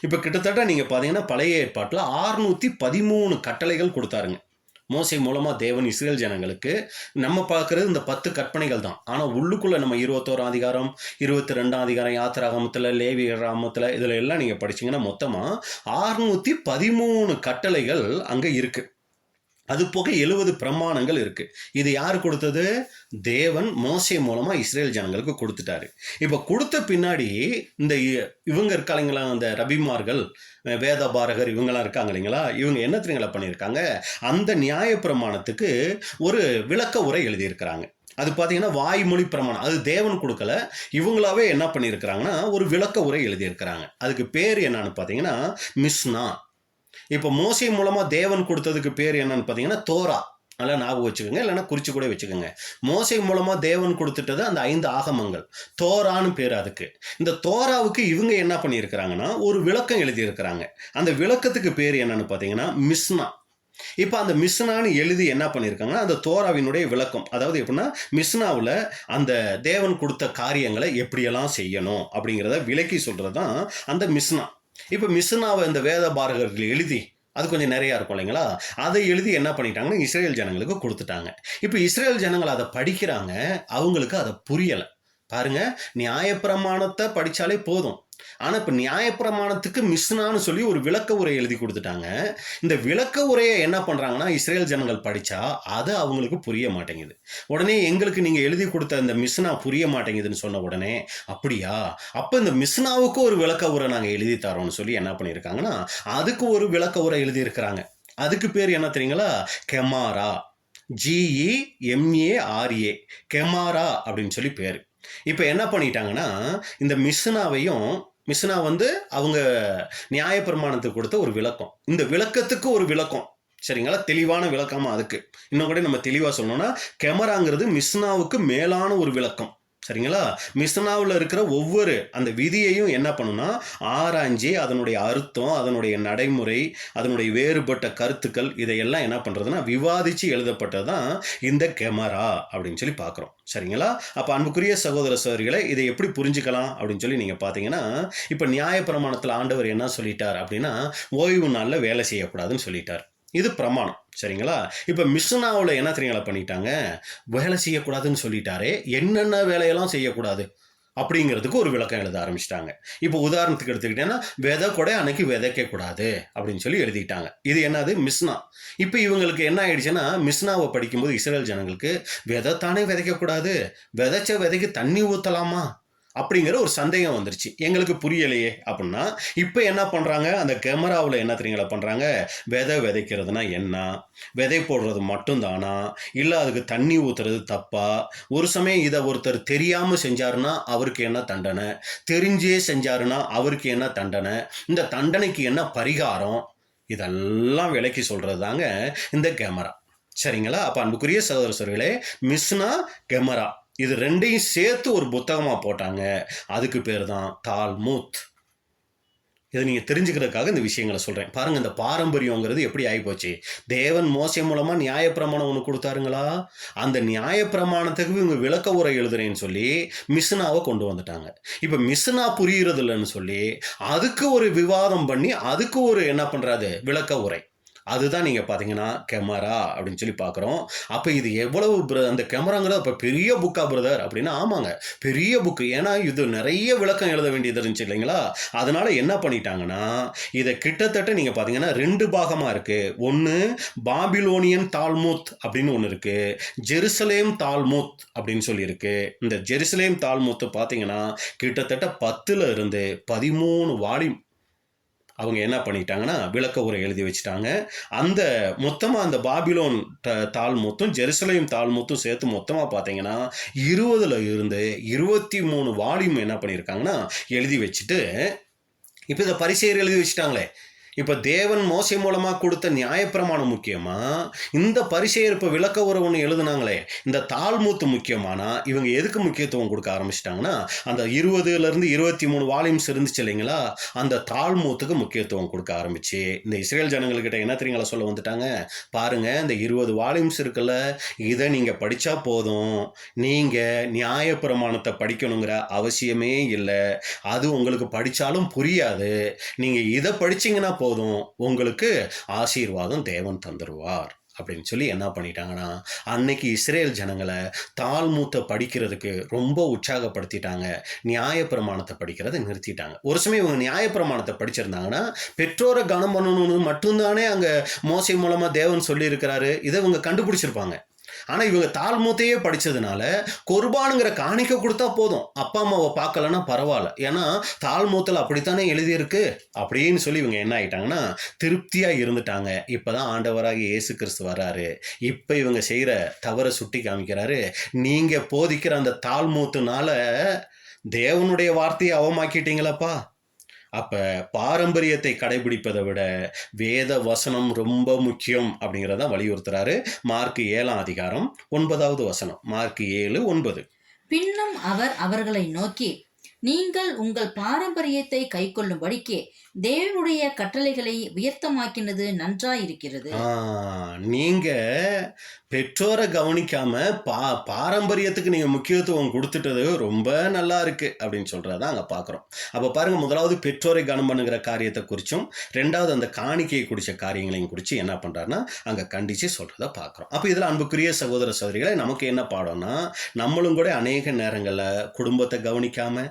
இப்போ கிட்டத்தட்ட நீங்கள் பார்த்தீங்கன்னா பழைய ஏற்பாட்டில் 613 கட்டளைகள் கொடுத்தாருங்க. மோசே மூலமாக தேவன் இஸ்ரேல் ஜனங்களுக்கு. நம்ம பார்க்குறது இந்த 10 கற்பனைகள் தான். ஆனால் உள்ளுக்குள்ளே நம்ம 21ஆம் அதிகாரம், 22ஆம் அதிகாரம், யாத்திராகமத்தில், லேவியராகமத்தில், இதில் எல்லாம் நீங்கள் படிச்சீங்கன்னா மொத்தமாக 613 கட்டளைகள் அங்கே இருக்குது. அது போக 70 பிரமாணங்கள் இருக்கு. இது யார் கொடுத்தது? தேவன் மோசே மூலமா இஸ்ரேல் ஜனங்களுக்கு கொடுத்துட்டாரு. இப்ப கொடுத்த பின்னாடி இந்த இவங்க இருக்காங்களா, அந்த ரபிமார்கள், வேதபாரகர், இவங்கெல்லாம் இருக்காங்க இல்லைங்களா, இவங்க என்ன தெரியுங்களா பண்ணியிருக்காங்க, அந்த நியாய பிரமாணத்துக்கு ஒரு விளக்க உரை எழுதியிருக்கிறாங்க. அது பார்த்தீங்கன்னா வாய்மொழி பிரமாணம். அது தேவன் கொடுக்கல, இவங்களாவே என்ன பண்ணியிருக்கிறாங்கன்னா ஒரு விளக்க உரை எழுதியிருக்கிறாங்க. அதுக்கு பேர் என்னன்னு பார்த்தீங்கன்னா மிஸ்னா. இப்போ மோசே மூலமாக தேவன் கொடுத்ததுக்கு பேர் என்னன்னு பார்த்தீங்கன்னா தோரா. நல்லா ஞாபகம் வச்சுக்கோங்க, இல்லைன்னா குறிச்சு கூட வச்சுக்கோங்க. மோசே மூலமாக தேவன் கொடுத்துட்டது அந்த 5 ஆகமங்கள், தோரான்னு பேர் அதுக்கு. இந்த தோராவுக்கு இவங்க என்ன பண்ணியிருக்கிறாங்கன்னா ஒரு விளக்கம் எழுதியிருக்கிறாங்க. அந்த விளக்கத்துக்கு பேர் என்னன்னு பார்த்தீங்கன்னா மிஸ்னா. இப்போ அந்த மிஸ்னான்னு எழுதி என்ன பண்ணியிருக்காங்கன்னா அந்த தோராவினுடைய விளக்கம். அதாவது எப்படின்னா மிஸ்னாவில் அந்த தேவன் கொடுத்த காரியங்களை எப்படியெல்லாம் செய்யணும் அப்படிங்கிறத விளக்கி சொல்கிறது தான் அந்த மிஸ்னா. இப்போ மிஸ்னாவை இந்த வேத பாரகர்கள் எழுதி, அது கொஞ்சம் நிறையா இருக்கும் இல்லைங்களா, அதை எழுதி என்ன பண்ணிட்டாங்கன்னா இஸ்ரேல் ஜனங்களுக்கு கொடுத்துட்டாங்க. இப்போ இஸ்ரேல் ஜனங்கள் அதை படிக்கிறாங்க, அவங்களுக்கு அதை புரியலை. பாருங்க, நியாயப்பிரமாணத்தை படித்தாலே போதும். ஆனால் இப்போ நியாயப்பிரமாணத்துக்கு மிஸ்னான்னு சொல்லி ஒரு விளக்க உரை எழுதி கொடுத்துட்டாங்க. இந்த விளக்க உரையை என்ன பண்ணுறாங்கன்னா இஸ்ரேல் ஜனங்கள் படித்தா அது அவங்களுக்கு புரிய மாட்டேங்குது. உடனே எங்களுக்கு நீங்கள் எழுதி கொடுத்த இந்த மிஸ்னா புரிய மாட்டேங்குதுன்னு சொன்ன உடனே, அப்படியா, அப்போ இந்த மிஸ்னாவுக்கு ஒரு விளக்க உரை நாங்கள் எழுதி தரோம்னு சொல்லி என்ன பண்ணியிருக்காங்கன்னா அதுக்கு ஒரு விளக்க உரை எழுதியிருக்கிறாங்க. அதுக்கு பேர் என்ன தெரியுங்களா, கெமாரா. GEMARA, கெமாரா அப்படின்னு சொல்லி பேர். இப்போ என்ன பண்ணிட்டாங்கன்னா இந்த மிஸ்னா வந்து அவங்க நியாயப்பிரமாணத்துக்கு கொடுத்த ஒரு விளக்கம், இந்த விளக்கத்துக்கு ஒரு விளக்கம், சரிங்களா, தெளிவான விளக்கமா. அதுக்கு இன்னும் கூட நம்ம தெளிவாக சொல்லணும்னா கெமராங்கிறது மிஸ்னாவுக்கு மேலான ஒரு விளக்கம், சரிங்களா. மிஸ்னாவில் இருக்கிற ஒவ்வொரு அந்த விதியையும் என்ன பண்ணுன்னா ஆராய்ஞ்சி அதனுடைய அர்த்தம், அதனுடைய நடைமுறை, அதனுடைய வேறுபட்ட கருத்துக்கள், இதையெல்லாம் என்ன பண்ணுறதுன்னா விவாதித்து எழுதப்பட்டது தான் இந்த கெமரா அப்படின்னு சொல்லி பார்க்குறோம், சரிங்களா. அப்போ அன்புக்குரிய சகோதர சகோதரிகளை இதை எப்படி புரிஞ்சுக்கலாம் அப்படின்னு சொல்லி நீங்கள் பார்த்தீங்கன்னா, இப்போ நியாயப்பிரமாணத்தில் ஆண்டவர் என்ன சொல்லிட்டார் அப்படின்னா ஓய்வு நாளில் வேலை செய்யக்கூடாதுன்னு சொல்லிட்டார். இது பிரமாணம், சரிங்களா. இப்போ மிஸ்னாவில் என்ன தெரியுங்களா பண்ணிட்டாங்க, வேலை செய்யக்கூடாதுன்னு சொல்லிட்டாரே, என்னென்ன வேலையெல்லாம் செய்யக்கூடாது அப்படிங்கிறதுக்கு ஒரு விளக்கம் எழுத ஆரம்பிச்சிட்டாங்க. இப்போ உதாரணத்துக்கு எடுத்துக்கிட்டேன்னா விதை கூட அன்னைக்கு விதைக்கக்கூடாது அப்படின்னு சொல்லி எழுதிட்டாங்க. இது என்னது, மிஸ்னா. இப்போ இவங்களுக்கு என்ன ஆயிடுச்சுன்னா மிஸ்னாவை படிக்கும்போது இஸ்ரேல் ஜனங்களுக்கு விதைத்தானே விதைக்கக்கூடாது, விதைச்ச விதைக்கு தண்ணி ஊற்றலாமா அப்படிங்கிற ஒரு சந்தேகம் வந்துருச்சு. எங்களுக்கு புரியலையே அப்படின்னா இப்போ என்ன பண்ணுறாங்க, அந்த கேமராவில் என்ன தெரியுங்களா பண்ணுறாங்க, விதை விதைக்கிறதுனா என்ன, விதை போடுறது மட்டும்தானா, இல்லை அதுக்கு தண்ணி ஊற்றுறது தப்பா, ஒரு சமயம் இதை ஒருத்தர் தெரியாமல் செஞ்சாருன்னா அவருக்கு என்ன தண்டனை, தெரிஞ்சே செஞ்சாருன்னா அவருக்கு என்ன தண்டனை, இந்த தண்டனைக்கு என்ன பரிகாரம், இதெல்லாம் விளக்கி சொல்கிறது தாங்க இந்த கேமரா, சரிங்களா. அப்போ அன்புக்குரிய சகோதர சகோதரிகளே, மிஸ்னா கெமரா இது ரெண்டையும் சேர்த்து ஒரு புத்தகமாக போட்டாங்க. அதுக்கு பேர் தான் தால்மூத். இதை நீங்கள் தெரிஞ்சுக்கிறதுக்காக இந்த விஷயங்களை சொல்கிறேன். பாருங்கள், இந்த பாரம்பரியங்கிறது எப்படி ஆகிப்போச்சு. தேவன் மோசே மூலமாக நியாயப்பிரமாணம் ஒன்று கொடுத்தாருங்களா, அந்த நியாயப்பிரமாணத்துக்கு இவங்க விளக்க உரை எழுதுறேன்னு சொல்லி மிஸ்னாவை கொண்டு வந்துட்டாங்க. இப்போ மிஸ்னா புரியுறது இல்லைன்னு சொல்லி அதுக்கு ஒரு விவாதம் பண்ணி அதுக்கு ஒரு என்ன பண்ணுறாது விளக்க உரை. அதுதான் நீங்கள் பார்த்தீங்கன்னா கெமரா அப்படின்னு சொல்லி பார்க்குறோம். அப்போ இது எவ்வளவு அந்த கேமராங்கிறது அப்போ பெரிய புக்கா பிரதர் அப்படின்னா, ஆமாங்க பெரிய புக்கு. ஏன்னா இது நிறைய விளக்கம் எழுத வேண்டியது இருந்துச்சு இல்லைங்களா. அதனால என்ன பண்ணிட்டாங்கன்னா இதை கிட்டத்தட்ட நீங்கள் பார்த்தீங்கன்னா 2 பாகமாக இருக்குது. ஒன்று பாபிலோனியன் தால்மூத் அப்படின்னு ஒன்று இருக்குது, ஜெருசலேம் தால்மூத் அப்படின்னு சொல்லியிருக்கு. இந்த ஜெருசலேம் தால்மூத்து பார்த்தீங்கன்னா கிட்டத்தட்ட 10ல் இருந்து 13 வால்யூம் அவங்க என்ன பண்ணிட்டாங்கன்னா விளக்க உரை எழுதி வச்சுட்டாங்க. அந்த மொத்தமாக அந்த பாபிலோன் தால்மூத்தும் ஜெருசலேம் தால்மூத்தும் சேர்த்து மொத்தமாக பார்த்தீங்கன்னா 20ல் இருந்து 23 வால்யூம் என்ன பண்ணியிருக்காங்கன்னா எழுதி வச்சுட்டு, இப்போ இதை பரிசேயர் எழுதி வச்சுட்டாங்களே, இப்ப தேவன் மோசே மூலமா கொடுத்த நியாயப்பிரமாணம் முக்கியமா, இந்த பரிசேயர் இப்ப விளக்க உரை எழுதுனாங்களே இந்த தால்மூத்து முக்கியமானா, இவங்க எதுக்கு முக்கியத்துவம் கொடுக்க ஆரம்பிச்சிட்டாங்கன்னா, அந்த 20ல இருந்து 23 வால்யூம்ஸ் இருந்துச்சு இல்லைங்களா, அந்த தால்மூத்துக்கு முக்கியத்துவம் கொடுக்க ஆரம்பிச்சு இந்த இஸ்ரேல் ஜனங்கள்கிட்ட என்ன தெரியுங்களா சொல்ல வந்துட்டாங்க, பாருங்க இந்த 20 வால்யூம்ஸ் இருக்குல்ல, இதை நீங்க படிச்சா போதும், நீங்க நியாயப்பிரமாணத்தை படிக்கணுங்கிற அவசியமே இல்லை, அது உங்களுக்கு படிச்சாலும் புரியாது, நீங்க இதை படிச்சீங்கன்னா போதும், உங்களுக்கு ஆசீர்வாதம் தேவன் தந்துருவார் அப்படின்னு சொல்லி என்ன பண்ணிட்டாங்கன்னா, அன்னைக்கு இஸ்ரேல் ஜனங்களை தால்மூத்தை படிக்கிறதுக்கு ரொம்ப உற்சாகப்படுத்திட்டாங்க. நியாயப்பிரமாணத்தை படிக்கிறதை நிறுத்திட்டாங்க. ஒரு சமயம் இவங்க நியாயப்பிரமாணத்தை படிச்சிருந்தாங்கன்னா, பெற்றோரை கனம் பண்ணணும்னு மட்டும்தானே அங்க மோசே மூலமா தேவன் சொல்லி இருக்கிறாரு, இதை இவங்க கண்டுபிடிச்சிருப்பாங்க. ஆனா இவங்க தாழ்மூத்தையே படிச்சதுனால குர்பானுங்கிற காணிக்கை கொடுத்தா போதும், அப்பா அம்மாவை பார்க்கலன்னா பரவாயில்ல, ஏன்னா தாழ்மூத்தில் அப்படித்தானே எழுதியிருக்கு அப்படின்னு சொல்லி இவங்க என்ன ஆயிட்டாங்கன்னா திருப்தியா இருந்துட்டாங்க. இப்பதான் ஆண்டவராகிய இயேசு கிறிஸ்து வர்றாரு, இப்ப இவங்க செய்யற தவறை சுட்டி காமிக்கிறாரு. நீங்க போதிக்கிற அந்த தாழ்மூத்துனால தேவனுடைய வார்த்தையை அவமாக்கிட்டீங்களப்பா. அப்ப பாரம்பரியத்தை கடைபிடிப்பதை விட வேத வசனம் ரொம்ப முக்கியம் அப்படிங்கிறத வலியுறுத்துறாரு. மார்க் 7ஆம் அதிகாரம் 9வது வசனம். மார்க் 7:9. பின்னும் அவர் அவர்களை நோக்கி, நீங்கள் உங்கள் பாரம்பரியத்தை கைக்கொள்ளும்படிக்கு தேவனுடைய கட்டளைகளை உயர்த்தமாக்கினது நன்றாயிருக்கிறது. நீங்க பெற்றோரை கவனிக்காம பாரம்பரியத்துக்கு நீங்க முக்கியத்துவம் கொடுத்துட்டது ரொம்ப நல்லா இருக்கு அப்படின்னு சொல்றதான் அங்க பாக்குறோம். அப்ப பாருங்க, முதலாவது பெற்றோரை கனம் பண்ணுகிற காரியத்தை குறிச்சும், ரெண்டாவது அந்த காணிக்கையை குடிச்ச காரியங்களையும் குறிச்சு என்ன பண்றாருன்னா அங்க கண்டிச்சு சொல்றத பாக்குறோம். அப்ப இதுல அன்புக்குரிய சகோதர சகோதரிகளை நமக்கு என்ன பாடம்னா, நம்மளும் கூட அநேக நேரங்கள்ல குடும்பத்தை கவனிக்காம,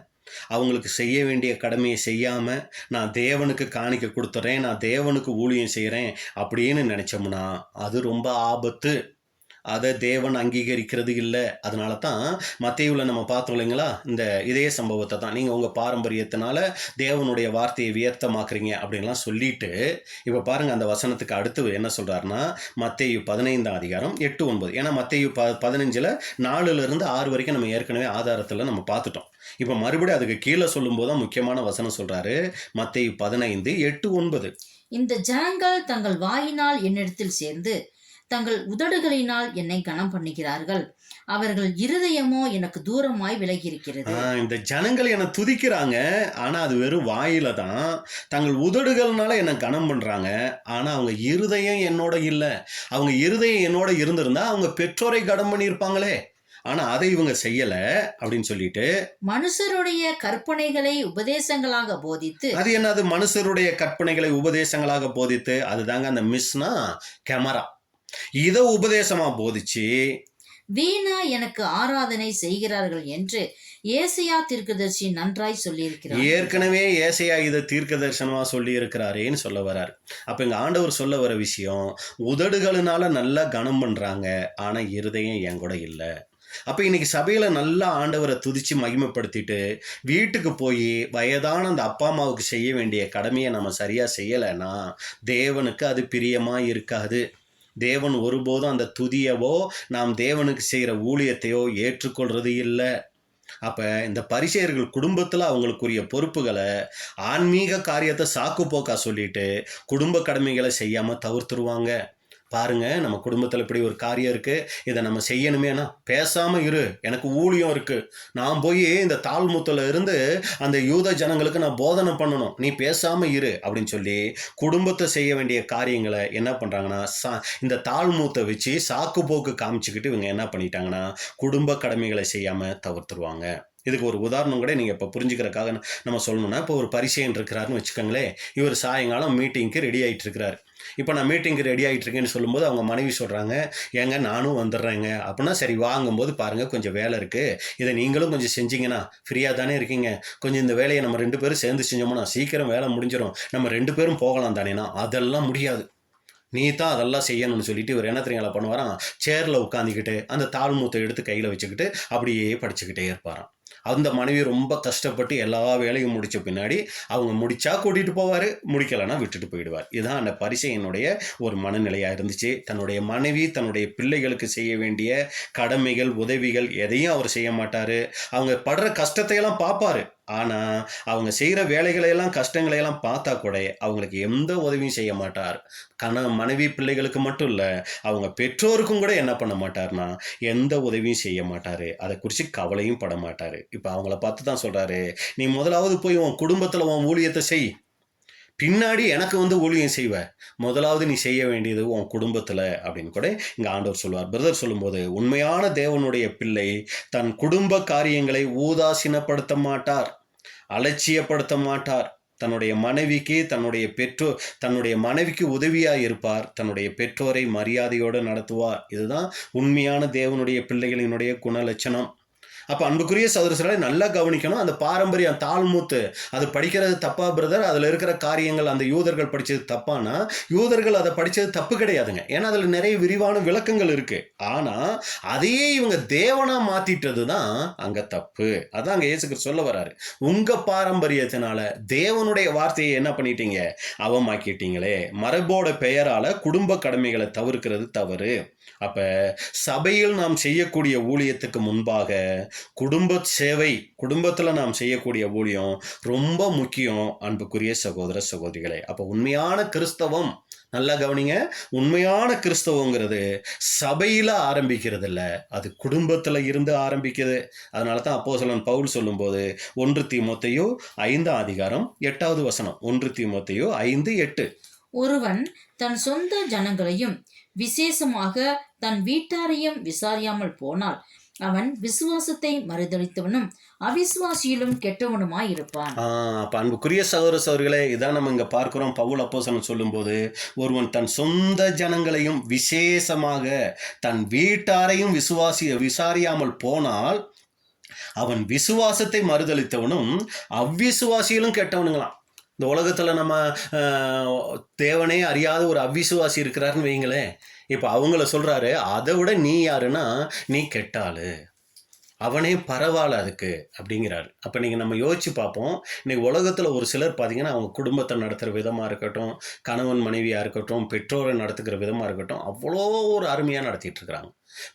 அவங்களுக்கு செய்ய வேண்டிய கடமையை செய்யாம, நான் தேவனுக்கு காணிக்க கொடுத்துறேன், நான் தேவனுக்கு ஊழியம் செய்யறேன் அப்படின்னு நினைச்சோம்னா அது ரொம்ப ஆபத்து. அதை தேவன் அங்கீகரிக்கிறது இல்லை. அதனால தான் மத்தேயுல நம்ம பார்த்தோம் இல்லைங்களா, இந்த இதே சம்பவத்தை தான் நீங்கள் உங்கள் பாரம்பரியத்தினால தேவனுடைய வார்த்தையை வியர்த்தமாக்குறீங்க அப்படின்லாம் சொல்லிட்டு, இப்போ பாருங்கள் அந்த வசனத்துக்கு அடுத்து என்ன சொல்கிறாருன்னா, மத்தேயு 15ஆம் அதிகாரம் 8-9. ஏன்னா மத்தேயு 15ல் 4லிருந்து 6 வரைக்கும் நம்ம ஏற்கனவே ஆதாரத்தில் நம்ம பார்த்துட்டோம். இப்போ மறுபடியும் அதுக்கு கீழே சொல்லும்போது தான் முக்கியமான வசனம் சொல்கிறாரு. மத்தேயு 15:8-9. இந்த ஜனங்கள் தங்கள் வாயினால் என்னிடத்தில் சேர்ந்து தங்கள் உதடுகளினால் என்னை கனம் பண்ணுகிறார்கள், அவர்கள் இருதயமோ எனக்கு தூரமாய் விலகி இருக்கிறது. இந்த ஜனங்கள் என்னை துதிக்கிறாங்க, ஆனா அது வெறும் வாயில தான். தங்கள் உதடுகள்னால என்னை கனம் பண்றாங்க, ஆனா அவங்க இருதயம் என்னோட இல்லை. அவங்க இருதயம் என்னோட இருந்திருந்தா அவங்க பெற்றோரை கனம் பண்ணியிருப்பாங்களே, ஆனா அதை இவங்க செய்யல அப்படின்னு சொல்லிட்டு, மனுஷருடைய கற்பனைகளை உபதேசங்களாக போதித்து. அது என்னது மனுஷருடைய கற்பனைகளை உபதேசங்களாக போதித்து? அதுதாங்க அந்த மிஸ்னா கேமரா. இத உபதேசமா போதிச்சு வீணா எனக்கு ஆராதனை செய்கிறார்கள் என்று ஏசாயா தீர்க்கதரிசி நன்றாய் சொல்லியிருக்கிறார். ஏற்கனவே ஏசாயா இதை தீர்க்க தரிசனமா சொல்லி இருக்கிறாரேன்னு சொல்ல வர்றார். அப்ப எங்க ஆண்டவர் சொல்ல வர விஷயம், உதடுகளினால நல்லா கனம் பண்றாங்க, ஆனா இருதயம் என் கூட இல்லை. அப்ப இன்னைக்கு சபையில நல்லா ஆண்டவரை துதிச்சு மகிமைப்படுத்திட்டு வீட்டுக்கு போய் வயதான அந்த அப்பா அம்மாவுக்கு செய்ய வேண்டிய கடமையை நம்ம சரியா செய்யலைன்னா தேவனுக்கு அது பிரியமா இருக்காது. தேவன் ஒருபோதும் அந்த துதியவோ நாம் தேவனுக்கு செய்கிற ஊழியத்தையோ ஏற்றுக்கொள்றது இல்லை. அப்ப இந்த பரிசேயர்கள் குடும்பத்துல அவங்களுக்குரிய பொறுப்புகளை, ஆன்மீக காரியத்தை சாக்கு போக்கா சொல்லிட்டு குடும்ப கடமைகளை செய்யாம தவிர்த்துருவாங்க. பாருங்க, நம்ம குடும்பத்தில் இப்படி ஒரு காரியம் இருக்கு, இதை நம்ம செய்யணுமேனா பேசாம இரு, எனக்கு ஊழியம் இருக்கு, நான் போய் இந்த தாழ்முத்துல இருந்து அந்த யூத ஜனங்களுக்கு நான் போதனை பண்ணணும், நீ பேசாம இரு அப்படின்னு சொல்லி குடும்பத்தை செய்ய வேண்டிய காரியங்களை என்ன பண்றாங்கன்னா இந்த தாழ்மூத்தை வச்சு சாக்கு போக்கு காமிச்சுக்கிட்டு இவங்க என்ன பண்ணிட்டாங்கன்னா குடும்ப கடமைகளை செய்யாம தவிர்த்துருவாங்க. இதுக்கு ஒரு உதாரணம் கூட நீங்கள் இப்போ புரிஞ்சுக்கிறதுக்காக நம்ம சொல்லணும்னா, இப்போ ஒரு பரிசையன் இருக்கிறாருன்னு வச்சுக்கோங்களேன். இவர் சாயங்காலம் மீட்டிங்க்கு ரெடி ஆகிட்டு இருக்கிறாரு. இப்போ நான் மீட்டிங்க்கு ரெடி ஆகிட்டு இருக்கேன்னு சொல்லும்போது அவங்க மனைவி சொல்கிறாங்க, ஏங்க நானும் வந்துடுறேங்க அப்படின்னா, சரி வாங்கும்போது பாருங்கள் கொஞ்சம் வேலை இருக்குது, இதை நீங்களும் கொஞ்சம் செஞ்சிங்கன்னா ஃப்ரீயாக தானே இருக்கீங்க, கொஞ்சம் இந்த வேலையை நம்ம 2 பேரும் சேர்ந்து செஞ்சோம்னா சீக்கிரம் வேலை முடிஞ்சிடும், நம்ம 2 பேரும் போகலாம் தானேனா. அதெல்லாம் முடியாது, நீ தான் அதெல்லாம் செய்யணும்னு சொல்லிட்டு இவர் என்ன தெரியுங்களா பண்ணுவாராம், சேரில் உட்காந்துக்கிட்டு அந்த தாழ்மூத்தை எடுத்து கையில் வச்சுக்கிட்டு அப்படியே படிச்சுக்கிட்டே இருப்பாராம். அந்த மனைவி ரொம்ப கஷ்டப்பட்டு எல்லா வேலையும் முடிச்ச பின்னாடி அவங்க முடிச்சா கூட்டிட்டு போவாரு, முடிக்கலைன்னா விட்டுட்டு போயிடுவார். இதுதான் அந்த பரிசேயனுடைய ஒரு மனநிலையா இருந்துச்சு. தன்னுடைய மனைவி தன்னுடைய பிள்ளைகளுக்கு செய்ய வேண்டிய கடமைகள் உதவிகள் எதையும் அவர் செய்ய மாட்டாரு. அவங்க படுற கஷ்டத்தையெல்லாம் பார்ப்பாரு, ஆனால் அவங்க செய்கிற வேலைகளையெல்லாம் கஷ்டங்களையெல்லாம் பார்த்தா கூட அவங்களுக்கு எந்த உதவியும் செய்ய மாட்டார். மனைவி பிள்ளைகளுக்கு மட்டும் இல்லை, அவங்க பெற்றோருக்கும் கூட என்ன பண்ண மாட்டார்னா எந்த உதவியும் செய்ய மாட்டார். அதை குறித்து கவலையும் பட மாட்டார். இப்போ அவங்கள பார்த்து தான் சொல்கிறாரு, நீ முதலாவது போய் உன் குடும்பத்தில் உன் ஊழியத்தை செய், பின்னாடி எனக்கு ஊழியம் செய்வ. முதலாவது நீ செய்ய வேண்டியது உன் குடும்பத்தில் அப்படின்னு கூட இங்கே ஆண்டவர் சொல்லுவார். பிரதர் சொல்லும்போது, உண்மையான தேவனுடைய பிள்ளை தன் குடும்ப காரியங்களை ஊதாசீனப்படுத்த மாட்டார், அலட்சியப்படுத்த மாட்டார். தன்னுடைய மனைவிக்கு தன்னுடைய மனைவிக்கு உதவியாக இருப்பார். தன்னுடைய பெற்றோரை மரியாதையோடு நடத்துவார். இதுதான் உண்மையான தேவனுடைய பிள்ளைகளினுடைய குணலட்சணம். அப்போ அன்புக்குரிய சகோதரர்களே, நல்லா கவனிக்கணும். அந்த பாரம்பரியம் தாழ்மூத்து அது படிக்கிறது தப்பா பிரதர்? அதில் இருக்கிற காரியங்கள் அந்த யூதர்கள் படித்தது தப்பானா, யூதர்கள் அதை படித்தது தப்பு கிடையாதுங்க. ஏன்னா அதில் நிறைய விரிவான விளக்கங்கள் இருக்கு. ஆனால் அதையே இவங்க தேவனா மாத்திட்டது தான் அங்கே தப்பு. அதான் அங்கே இயேசு கிறிஸ்து சொல்ல வராரு. உங்க பாரம்பரியத்தினால தேவனுடைய வார்த்தையை என்ன பண்ணிட்டீங்க? அவமாக்கிட்டீங்களே. மரபோட பெயரால குடும்ப கடமைகளை தவிர்க்கிறது தவறு. அப்ப சபையில் நாம் செய்யக்கூடிய ஊழியத்துக்கு முன்பாக குடும்ப சேவை, குடும்பத்தில் நாம் செய்யக்கூடிய ஊழியம் ரொம்ப முக்கியம் அன்புக்குரிய சகோதர சகோதரிகளே. அப்போ உண்மையான கிறிஸ்தவம், நல்லா கவனிங்க, உண்மையான கிறிஸ்தவங்கிறது சபையில் ஆரம்பிக்கிறது இல்லை, அது குடும்பத்தில் இருந்து ஆரம்பிக்குது. அதனால தான் அப்போஸ்தலன் பவுல் சொல்லும்போது 1 தீமோத்தேயு 5:8 1 தீமோத்தேயு 5:8 ஒருவன் தன் சொந்த ஜனங்களையும் விசேஷமாக தன் வீட்டாரையும் விசாரியாமல் போனால் அவன் விசுவாசத்தை மறுதளித்தவனும் அவிசுவாசியிலும் கெட்டவனுமாய் இருப்பான். அப்ப அன்புக்குரிய சகோதர சகோதரிகளே, இதான் நம்ம இங்க பார்க்கிறோம். பவுல் அப்போஸ்தலன் சொல்லும்போது, ஒருவன் தன் சொந்த ஜனங்களையும் விசேஷமாக தன் வீட்டாரையும் விசாரியாமல் போனால் அவன் விசுவாசத்தை மறுதளித்தவனும் அவ்விசுவாசியிலும் கெட்டவனுங்களாம். இந்த உலகத்தில் நம்ம தேவனே அறியாத ஒரு அவ்விசுவாசி இருக்கிறாருன்னு வைங்களேன். இப்போ அவங்கள சொல்கிறாரு, அதை விட நீ யாருன்னா நீ கெட்டாளு, அவனே பரவாயில்ல அதுக்கு அப்படிங்கிறாரு. அப்போ நீங்கள் நம்ம யோசிச்சு பார்ப்போம். இன்னைக்கு உலகத்தில் ஒரு சிலர் பார்த்தீங்கன்னா அவங்க குடும்பத்தை நடத்துகிற விதமாக இருக்கட்டும், கணவன் மனைவியாக இருக்கட்டும், பெற்றோரை நடத்துகிற விதமாக இருக்கட்டும், அவ்வளோ ஒரு அருமையாக நடத்திட்டு இருக்கிறாங்க.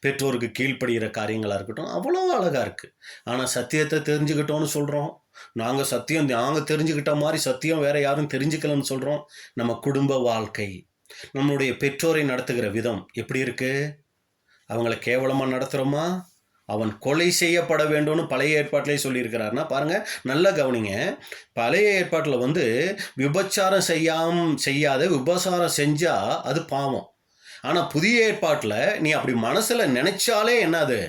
பெற்றோருக்கு கீழ்ப்படுகிற காரியங்களாக இருக்கட்டும், அவ்வளோ அழகாக இருக்குது. ஆனால் சத்தியத்தை தெரிஞ்சுக்கிட்டோன்னு சொல்கிறோம். நாங்கள் தெரிஞ்சுக்கிட்ட மாதிரி சத்தியம் வேற யாரும் தெரிஞ்சுக்கலன்னு சொல்கிறோம். நம்ம குடும்ப வாழ்க்கை, நம்மளுடைய பெற்றோரை நடத்துகிற விதம் எப்படி இருக்கு? அவங்கள கேவலமாக நடத்துகிறோமா? அவன் கொலை செய்யப்பட வேண்டும்னு பழைய ஏற்பாட்டிலே சொல்லியிருக்கிறாருன்னா பாருங்க, நல்லா கவனிங்க. பழைய ஏற்பாட்டில் விபச்சாரம் செய்யாத விபச்சாரம் செஞ்சா அது பாவம். ஆனால் புதிய ஏற்பாட்டில் நீ அப்படி மனசில் நினைச்சாலே என்னது?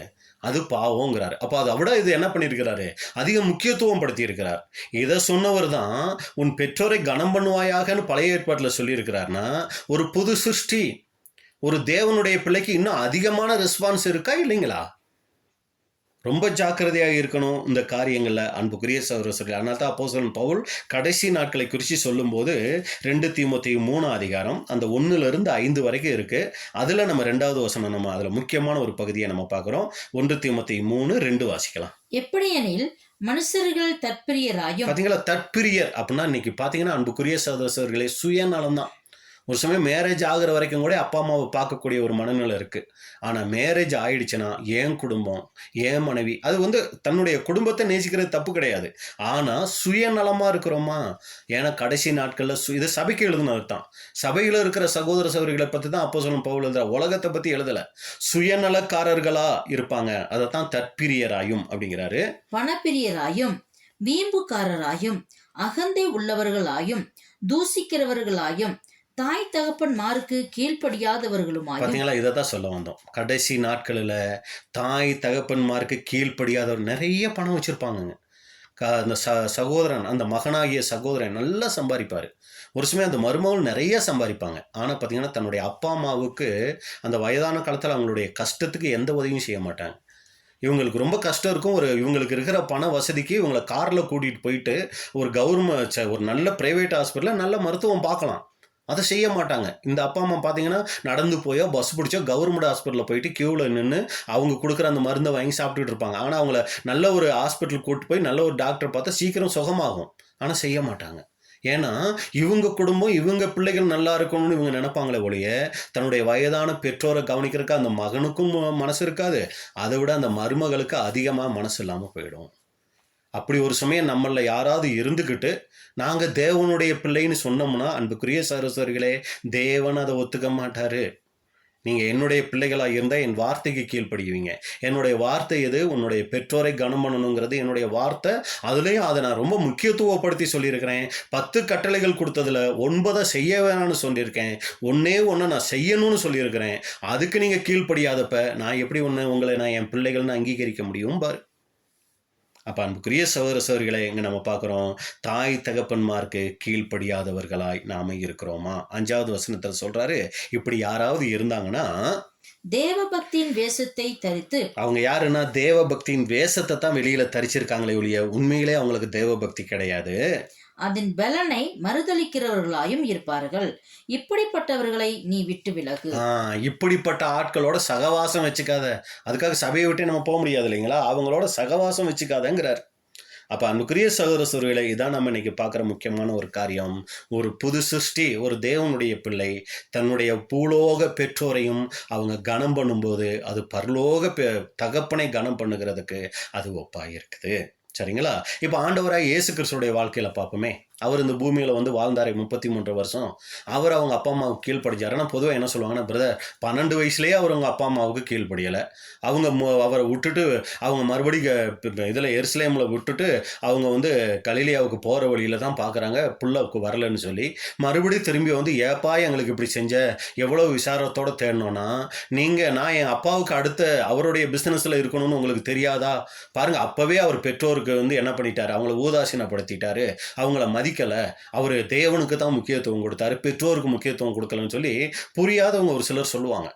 அது பாவங்கிறார். அப்போ அதை விட இது என்ன பண்ணியிருக்கிறாரு? அதிக முக்கியத்துவம் படுத்தி இருக்கிறார். இதை சொன்னவர் தான் உன் பெற்றோரை கனம் பண்ணுவாயாகன்னு பழைய ஏற்பாட்டில் சொல்லியிருக்கிறார்னா, ஒரு புது சிருஷ்டி, ஒரு தேவனுடைய பிள்ளைக்கு இன்னும் அதிகமான ரெஸ்பான்ஸ் இருக்கா இல்லைங்களா? ரொம்ப ஜாக்கிரதையாக இருக்கணும் இந்த காரியங்களில் அன்புக்குரிய சகோதரர்கள். அதனால தான் அப்போஸ்தலன் பவுல் கடைசி நாட்களை குறித்து சொல்லும்போது 2 தீமோத்தேயு 3 அந்த 1-5 வரைக்கும் இருக்குது. அதில் நம்ம 2வது வசனம், நம்ம அதில் முக்கியமான ஒரு பகுதியை நம்ம பார்க்குறோம். 1 தீமோத்தேயு 3:2 வாசிக்கலாம். எப்படியெனில் மனுஷர்கள் தற்பிரியராயும். பார்த்தீங்களா, தற்பிரியர் அப்படின்னா இன்னைக்கு பார்த்தீங்கன்னா அன்புக்குரிய சகோதரர்களே, சுயநலம் தான். ஒரு சமயம் மேரேஜ் ஆகிற வரைக்கும் கூட அப்பா அம்மாவை பார்க்கக்கூடிய ஒரு மனநிலை இருக்குது. ஆனால் மேரேஜ் ஆயிடுச்சுன்னா என் குடும்பம், என் மனைவி, அது தன்னுடைய குடும்பத்தை நேசிக்கிறது தப்பு கிடையாது. ஆனால் சுயநலமாக இருக்கிறோமா? ஏன்னா கடைசி நாட்களில் இது சபைக்கு எழுதுனது தான். சபையில் இருக்கிற சகோதர சகோதரிகளை பற்றி தான் அப்போஸ்தலன் பவுல் எழுதுற, உலகத்தை பற்றி எழுதலை. சுயநலக்காரர்களாக இருப்பாங்க, அதை தான் தற்பிரியராயும் அப்படிங்கிறாரு. பணப்பிரியராயும், வீம்புக்காரராயும், அகந்தை உள்ளவர்களாயும், தூசிக்கிறவர்களாயும், தாய் தகப்பன்மாருக்கு கீழ்ப்படியாதவர்களுமாயும். பார்த்தீங்களா, இதை தான் சொல்ல வந்தோம். கடைசி நாட்களில் தாய் தகப்பன்மாருக்கு கீழ்ப்படியாதவர் நிறைய பணம் வச்சுருப்பாங்கங்க. அந்த சகோதரன், அந்த மகனாகிய சகோதரன் நல்லா சம்பாதிப்பார். ஒரு சமயம் அந்த மருமகள் நிறைய சம்பாதிப்பாங்க. ஆனால் பார்த்தீங்கன்னா தன்னுடைய அப்பா அம்மாவுக்கு அந்த வயதான காலத்தில் அவங்களுடைய கஷ்டத்துக்கு எந்த உதவியும் செய்ய மாட்டாங்க. இவங்களுக்கு ரொம்ப கஷ்டம் இருக்கும். இவங்களுக்கு இருக்கிற பண வசதிக்கு இவங்களை காரில் கூட்டிகிட்டு போயிட்டு ஒரு நல்ல ப்ரைவேட் ஹாஸ்பிட்டலில் நல்ல மருத்துவம் பார்க்கலாம், அதை செய்ய மாட்டாங்க. இந்த அப்பா அம்மா பார்த்தீங்கன்னா நடந்து போயோ பஸ் பிடிச்சோ கவர்மெண்ட் ஹாஸ்பிட்டலில் போயிட்டு க்யூவில் நின்று அவங்க கொடுக்குற அந்த மருந்தை வாங்கி சாப்பிட்டுட்டு இருப்பாங்க. ஆனால் அவங்கள நல்ல ஒரு ஹாஸ்பிட்டல் கூப்பிட்டு போய் நல்ல ஒரு டாக்டர் பார்த்தா சீக்கிரம் சுகமாகும். ஆனால் செய்ய மாட்டாங்க. ஏன்னா இவங்க குடும்பம், இவங்க பிள்ளைகள் நல்லா இருக்கணும்னு இவங்க நினைப்பாங்களே ஒழிய தன்னுடைய வயதான பெற்றோரை கவனிக்கிறதுக்கு அந்த மகனுக்கும் மனசு இருக்காது. அதை விட அந்த மருமகளுக்கு அதிகமாக மனசு இல்லாமல் போயிடும். அப்படி ஒரு சமயம் நம்மள யாராவது இருந்துக்கிட்டு நாங்கள் தேவனுடைய பிள்ளைன்னு சொன்னோம்னா, அன்புக்குரிய சகோதரர்களே, தேவன் அதை ஒத்துக்க மாட்டாரு. நீங்கள் என்னுடைய பிள்ளைகளாக இருந்தால் என் வார்த்தைக்கு கீழ்ப்படிவீங்க. என்னுடைய வார்த்தை எது? உன்னுடைய பெற்றோரை கனம் பண்ணணுங்கிறது என்னுடைய வார்த்தை. அதுலேயும் அதை நான் ரொம்ப முக்கியத்துவப்படுத்தி சொல்லியிருக்கிறேன். 10 கட்டளைகள் கொடுத்ததில் 9 செய்ய வேணாம்னு சொல்லியிருக்கேன். ஒன்றே ஒன்று நான் செய்யணும்னு சொல்லியிருக்கிறேன். அதுக்கு நீங்கள் கீழ்ப்படியாதப்ப நான் எப்படி உங்களை நான் என் பிள்ளைகள்னு அங்கீகரிக்க முடியும் பாரு. அப்போ அன்புக்குரிய சகோதர சகோதரிகளை இங்கே நம்ம பார்க்குறோம், தாய் தகப்பன்மார்க்கு கீழ்ப்படியாதவர்களாய் நாம் இருக்கிறோமா? 5வது வசனத்தில் சொல்கிறாரு, இப்படி யாராவது இருந்தாங்கன்னா தேவ பக்தியின் வேஷத்தை தரித்து. அவங்க யாருன்னா தேவ பக்தியின் வேஷத்தை தான் வெளியில தரிச்சிருக்காங்களே ஒழிய உண்மையிலே அவங்களுக்கு தேவ பக்தி கிடையாது. அதன் பலனை மறுதளிக்கிறவர்களாயும் இருப்பார்கள். இப்படிப்பட்டவர்களை நீ விட்டு விலகு. இப்படிப்பட்ட ஆட்களோட சகவாசம் வச்சுக்காத. அதுக்காக சபையை விட்டு நம்ம போக முடியாது இல்லைங்களா? அவங்களோட சகவாசம் வச்சுக்காதங்கிறார். அப்போ அன்புக்குரிய சகோதர சகோதரிகளை, இதான் நம்ம இன்னைக்கு பார்க்குற முக்கியமான ஒரு காரியம். ஒரு புது சிருஷ்டி, ஒரு தேவனுடைய பிள்ளை தன்னுடைய பூலோக பெற்றோரையும் அவங்க கனம் பண்ணும்போது அது பரலோக தகப்பனை கனம் பண்ணுகிறதுக்கு அது ஒப்பாக இருக்குது. சரிங்களா? இப்போ ஆண்டவராக இயேசு கிறிஸ்துடைய வாழ்க்கையில் பார்ப்போமே. அவர் இந்த பூமியில் வந்து வாழ்ந்தார் 33 வருஷம். அவர் அவங்க அப்பா அம்மாவுக்கு கீழ்ப்படிச்சார். ஆனால் பொதுவாக என்ன சொல்லுவாங்கன்னா, பிரதர் 12 வயசுலேயே அவர் அவங்க அப்பா அம்மாவுக்கு கீழ்ப்படியலை. அவங்க அவரை விட்டுட்டு அவங்க மறுபடியும் இதில் எருசலேமில் விட்டுட்டு அவங்க வந்து கலிலியாவுக்கு போகிற வழியில் தான் பார்க்குறாங்க புள்ளக்கு வரலன்னு சொல்லி. மறுபடியும் திரும்பி வந்து, ஏப்பா எங்களுக்கு இப்படி செஞ்ச, எவ்வளோ விசாரத்தோடு தேடணும்னா, நான் என் அப்பாவுக்கு அடுத்த அவருடைய பிஸ்னஸில் இருக்கணும்னு உங்களுக்கு தெரியாதா? பாருங்கள், அப்போவே அவர் பெற்றோருக்கு வந்து என்ன பண்ணிட்டார்? அவங்கள ஊதாசீனப்படுத்திட்டாரு, அவங்கள மதிக்கலை. அவர் தேவனுக்கு தான் முக்கியத்துவம் கொடுத்தாரு, பெற்றோருக்கு முக்கியத்துவம் கொடுக்கலன்னு சொல்லி புரியாதவங்க ஒரு சிலர் சொல்லுவாங்க.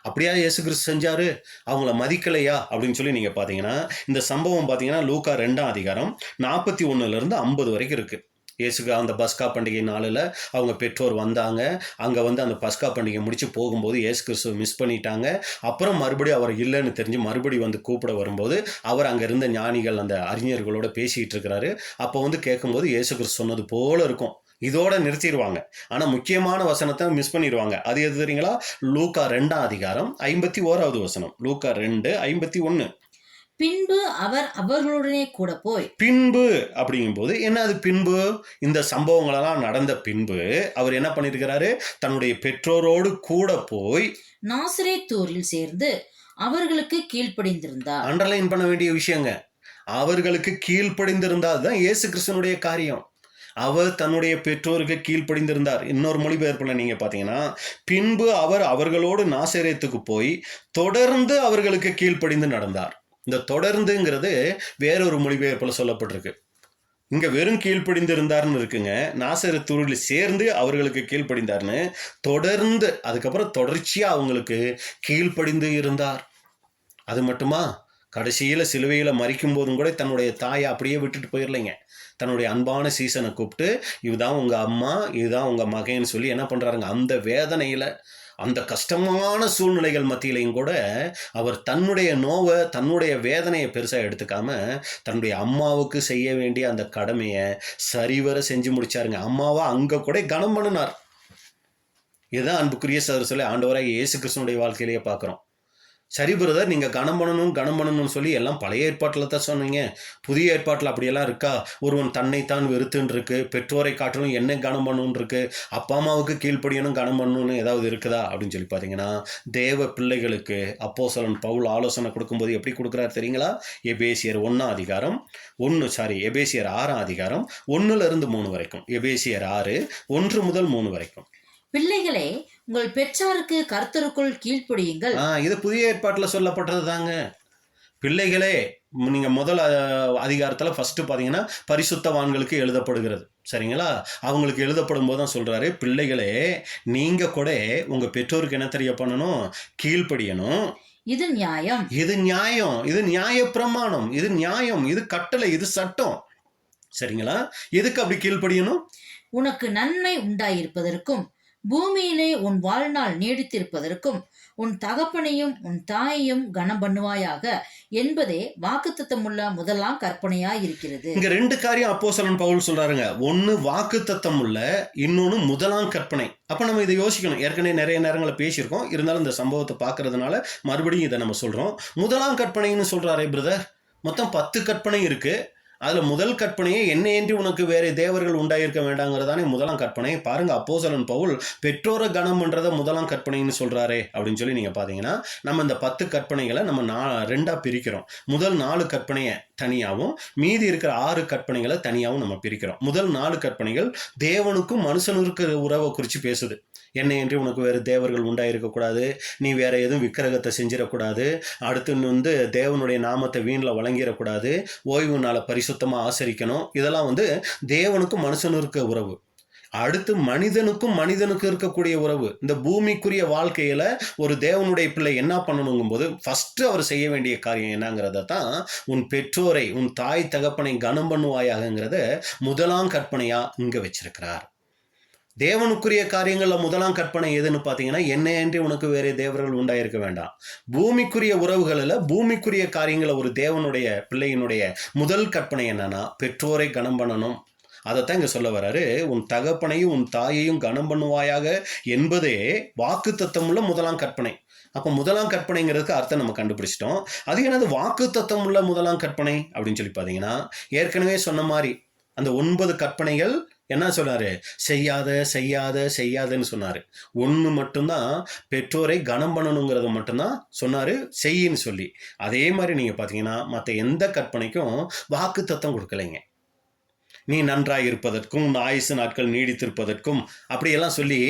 அப்படியா இயேசு கிறிஸ்து செஞ்சாரு? அவங்கள மதிக்கலையா அப்படின்னு சொல்லி நீங்கள் பார்த்தீங்கன்னா, இந்த சம்பவம் பார்த்தீங்கன்னா லூக்கா 2ஆம் அதிகாரம் 41 - 50 வரைக்கும் இருக்குது. இயேசுக்கு அந்த பஸ்கா பண்டிகை நாளில் அவங்க பெற்றோர் வந்தாங்க. அங்கே வந்து அந்த பஸ்கா பண்டிகை முடித்து போகும்போது இயேசு கிறிஸ்துவை மிஸ் பண்ணிட்டாங்க. அப்புறம் மறுபடியும் அவர் இல்லைன்னு தெரிஞ்சு மறுபடியும் வந்து கூப்பிட வரும்போது அவர் அங்கே இருந்த ஞானிகள் அந்த அறிஞர்களோட பேசிகிட்டு இருக்கிறாரு. அப்போ வந்து கேட்கும்போது இயேசு கிறிஸ்து சொன்னது போல இருக்கும். இதோட நிறுத்திடுவாங்க. ஆனால் முக்கியமான வசனத்தை மிஸ் பண்ணிடுவாங்க. அது எது தெரியுங்களா? லூக்கா 2ஆம் அதிகாரம் 51வது வசனம். லூக்கா 2:51. பின்பு அவர் அவர்களுடனே கூட போய். பின்பு அப்படிங்கும்போது என்ன? அது பின்பு இந்த சம்பவங்களெல்லாம் நடந்த பின்பு அவர் என்ன பண்ணியிருக்கிறாரு? தன்னுடைய பெற்றோரோடு கூட போய் நாசரேத்தூரில் சேர்ந்து அவர்களுக்கு கீழ்ப்படிந்திருந்தார். அண்டர்லைன் பண்ண வேண்டிய விஷயங்க. அவர்களுக்கு கீழ்ப்படிந்திருந்தால் தான் இயேசு கிறிஸ்துனுடைய காரியம். அவர் தன்னுடைய பெற்றோருக்கு கீழ்ப்படிந்திருந்தார். இன்னொரு மொழிபெயர்ப்புல நீங்க பாத்தீங்கன்னா, பின்பு அவர் அவர்களோடு நாசரேத்துக்கு போய் தொடர்ந்து அவர்களுக்கு கீழ்ப்படிந்து நடந்தார். இந்த தொடர்ந்துங்கிறது வேறொரு மொழிபெயர்ப்புல சொல்லப்பட்டிருக்கு. இங்க வெறும் கீழ்ப்படிந்து இருந்தார்னு இருக்குங்க. நாசரேத்தூரில் சேர்ந்து அவர்களுக்கு கீழ்ப்படிந்தார்னு தொடர்ந்து, அதுக்கப்புறம் தொடர்ச்சியா அவங்களுக்கு கீழ்ப்படிந்து இருந்தார். அது மட்டுமா? கடைசியில் சிலுவையில் மறிக்கும் போதும் கூட தன்னுடைய தாயை அப்படியே விட்டுட்டு போயிடலைங்க. தன்னுடைய அன்பான சீசனை கூப்பிட்டு, இதுதான் உங்கள் அம்மா, இதுதான் உங்கள் மகன்னு சொல்லி என்ன பண்ணுறாருங்க? அந்த வேதனையில், அந்த கஷ்டமான சூழ்நிலைகள் மத்தியிலையும் கூட அவர் தன்னுடைய நோவை, தன்னுடைய வேதனையை பெருசாக எடுத்துக்காம தன்னுடைய அம்மாவுக்கு செய்ய வேண்டிய அந்த கடமையை சரிவர செஞ்சு முடிச்சாருங்க. அம்மாவை அங்கே கூட கனம் பண்ணினார். இதுதான் அன்புக்குரிய சகோதரர்களே ஆண்டவராகிய இயேசு கிறிஸ்துனுடைய வாழ்க்கையிலேயே பார்க்குறோம். சரி பிரதர், நீங்கள் கனம் பண்ணணும்னு சொல்லி எல்லாம் பழைய ஏற்பாட்டில் தான் சொன்னீங்க. புதிய ஏற்பாட்டில் அப்படியெல்லாம் இருக்கா? ஒருவன் தன்னைத்தான் வெறுத்துன்னு இருக்கு, பெற்றோரை காட்டணும் என்ன கனம் பண்ணணும்னு இருக்கு, அப்பா அம்மாவுக்கு கீழ்ப்படியணும் கனம் பண்ணணும்னு ஏதாவது இருக்குதா அப்படின்னு சொல்லி பார்த்தீங்கன்னா, தேவ பிள்ளைகளுக்கு அப்போஸ்தலன் பவுல் ஆலோசனை கொடுக்கும்போது எப்படி கொடுக்குறாரு தெரியுங்களா? எபேசியர் 1ஆம் அதிகாரம் எபேசியர் 6ஆம் அதிகாரம் 1-3 வரைக்கும். எபேசியர் 6 1 முதல் 3 வரைக்கும். பிள்ளைகளே, உங்கள் பெற்றாருக்கு கர்த்தருக்குள் கீழ்ப்படியுங்கள். இது புதிய ஏற்பாட்டில் சொல்லப்பட்டது தாங்க. பிள்ளைகளே, நீங்கள் முதல் அதிகாரத்தில் ஃபஸ்ட்டு பார்த்தீங்கன்னா பரிசுத்தவான்களுக்கு எழுதப்படுகிறது. சரிங்களா? அவங்களுக்கு எழுதப்படும் போது தான் சொல்கிறாரு, பிள்ளைகளே நீங்கள் கூட உங்கள் பெற்றோருக்கு என்ன தெரிய பண்ணணும்? கீழ்ப்படியணும். இது நியாயம், இது நியாயம், இது நியாய பிரமாணம், இது நியாயம், இது கட்டளை, இது சட்டம். சரிங்களா? எதுக்கு அப்படி கீழ்ப்படியணும்? உனக்கு நன்மை உண்டாயிருப்பதற்கும் பூமியிலே உன் வாழ்நாள் நீடித்திருப்பதற்கும் உன் தகப்பனையும் உன் தாயையும் கனம் பண்ணுவாயாக என்பதே வாக்குத்தத்தமுள்ள முதலாம் கற்பனையாய் இருக்கிறது. இங்க 2 காரியம் அப்போஸ்தலன் பவுல் சொல்றாருங்க. ஒன்னு வாக்குத்தத்தம் உள்ள, இன்னொன்னு முதலாம் கற்பனை. அப்ப நம்ம இதை யோசிக்கணும். ஏற்கனவே நிறைய நேரங்களை பேசியிருக்கோம். இருந்தாலும் இந்த சம்பவத்தை பார்க்கறதுனால மறுபடியும் இதை நம்ம சொல்றோம். முதலாம் கற்பனைன்னு சொல்றாரே பிரதர், மொத்தம் 10 கற்பனை இருக்கு. அதுல முதல் கற்பனையே என்னையன்றி உனக்கு வேற தேவர்கள் உண்டாயிருக்க வேண்டாங்கிறதானே முதலாம் கற்பனை. பாருங்க, அப்போஸ்தலன் பவுல் பெற்றோரை கனம் பண்றத முதலாம் கற்பனைன்னு சொல்றாரே அப்படின்னு சொல்லி நீங்க பாத்தீங்கன்னா, நம்ம இந்த 10 கற்பனைகளை நம்ம 2ஆ பிரிக்கிறோம். முதல் 4 கற்பனையை தனியாகவும் மீதி இருக்கிற 6 கற்பனைகளை தனியாகவும் நம்ம பிரிக்கிறோம். முதல் 4 கற்பனைகள் தேவனுக்கும் மனுஷனுக்கு உறவை குறித்து பேசுது. என்னை என்று உனக்கு வேறு தேவர்கள் உண்டாயிருக்கக்கூடாது, நீ வேற எதுவும் விக்கிரகத்தை செஞ்சிடக்கூடாது, அடுத்து தேவனுடைய நாமத்தை வீணில் வழங்கிடக்கூடாது, ஓய்வு நாளை பரிசுத்தமாக ஆசரிக்கணும். இதெல்லாம் தேவனுக்கும் மனுஷனுக்கு உறவு. அடுத்து மனிதனுக்கு இருக்கக்கூடிய உறவு. இந்த பூமிக்குரிய வாழ்க்கையில ஒரு தேவனுடைய பிள்ளை என்ன பண்ணணுங்கும் போது ஃபர்ஸ்ட் அவர் செய்ய வேண்டிய காரியம் என்னங்கிறத தான், உன் பெற்றோரை உன் தாய் தகப்பனை கனம் பண்ணுவாயாகங்கிறத முதலாம் கற்பனையா இங்க வச்சிருக்கிறார். தேவனுக்குரிய காரியங்கள்ல முதலாம் கற்பனை எதுன்னு பார்த்தீங்கன்னா, என்னையன்றி உனக்கு வேற தேவர்கள் உண்டாயிருக்க வேண்டாம். பூமிக்குரிய உறவுகளில் பூமிக்குரிய காரியங்களை ஒரு தேவனுடைய பிள்ளையினுடைய முதல் கற்பனை என்னன்னா, பெற்றோரை கனம் பண்ணணும். அதைத்தான் இங்க சொல்ல வர்றாரு. உன் தகப்பனையும் உன் தாயையும் கனம் பண்ணுவாயாக என்பதே வாக்கு தத்தமுள்ள முதலாம் கற்பனை. அப்போ முதலாம் கற்பனைங்கிறதுக்கு அர்த்தம் நம்ம கண்டுபிடிச்சிட்டோம். அது என்னது வாக்கு தத்தமுள்ள முதலாம் கற்பனை அப்படின்னு சொல்லி பார்த்தீங்கன்னா, ஏற்கனவே சொன்ன மாதிரி அந்த 9 கற்பனைகள் என்ன சொன்னாரு? செய்யாத செய்யாத செய்யாதன்னு சொன்னாரு. ஒன்று மட்டும்தான் பெற்றோரை கனம் பண்ணணுங்கிறத மட்டும்தான் சொன்னாரு, செய்யின்னு சொல்லி. அதே மாதிரி நீங்க பார்த்தீங்கன்னா மற்ற எந்த கற்பனைக்கும் வாக்கு தத்தம் கொடுக்கலைங்க. நீ நன்றாய் இருப்பதற்கும் உன் ஆயுசு நாட்கள் நீடித்திருப்பதற்கும் அப்படியெல்லாம் சொல்லி,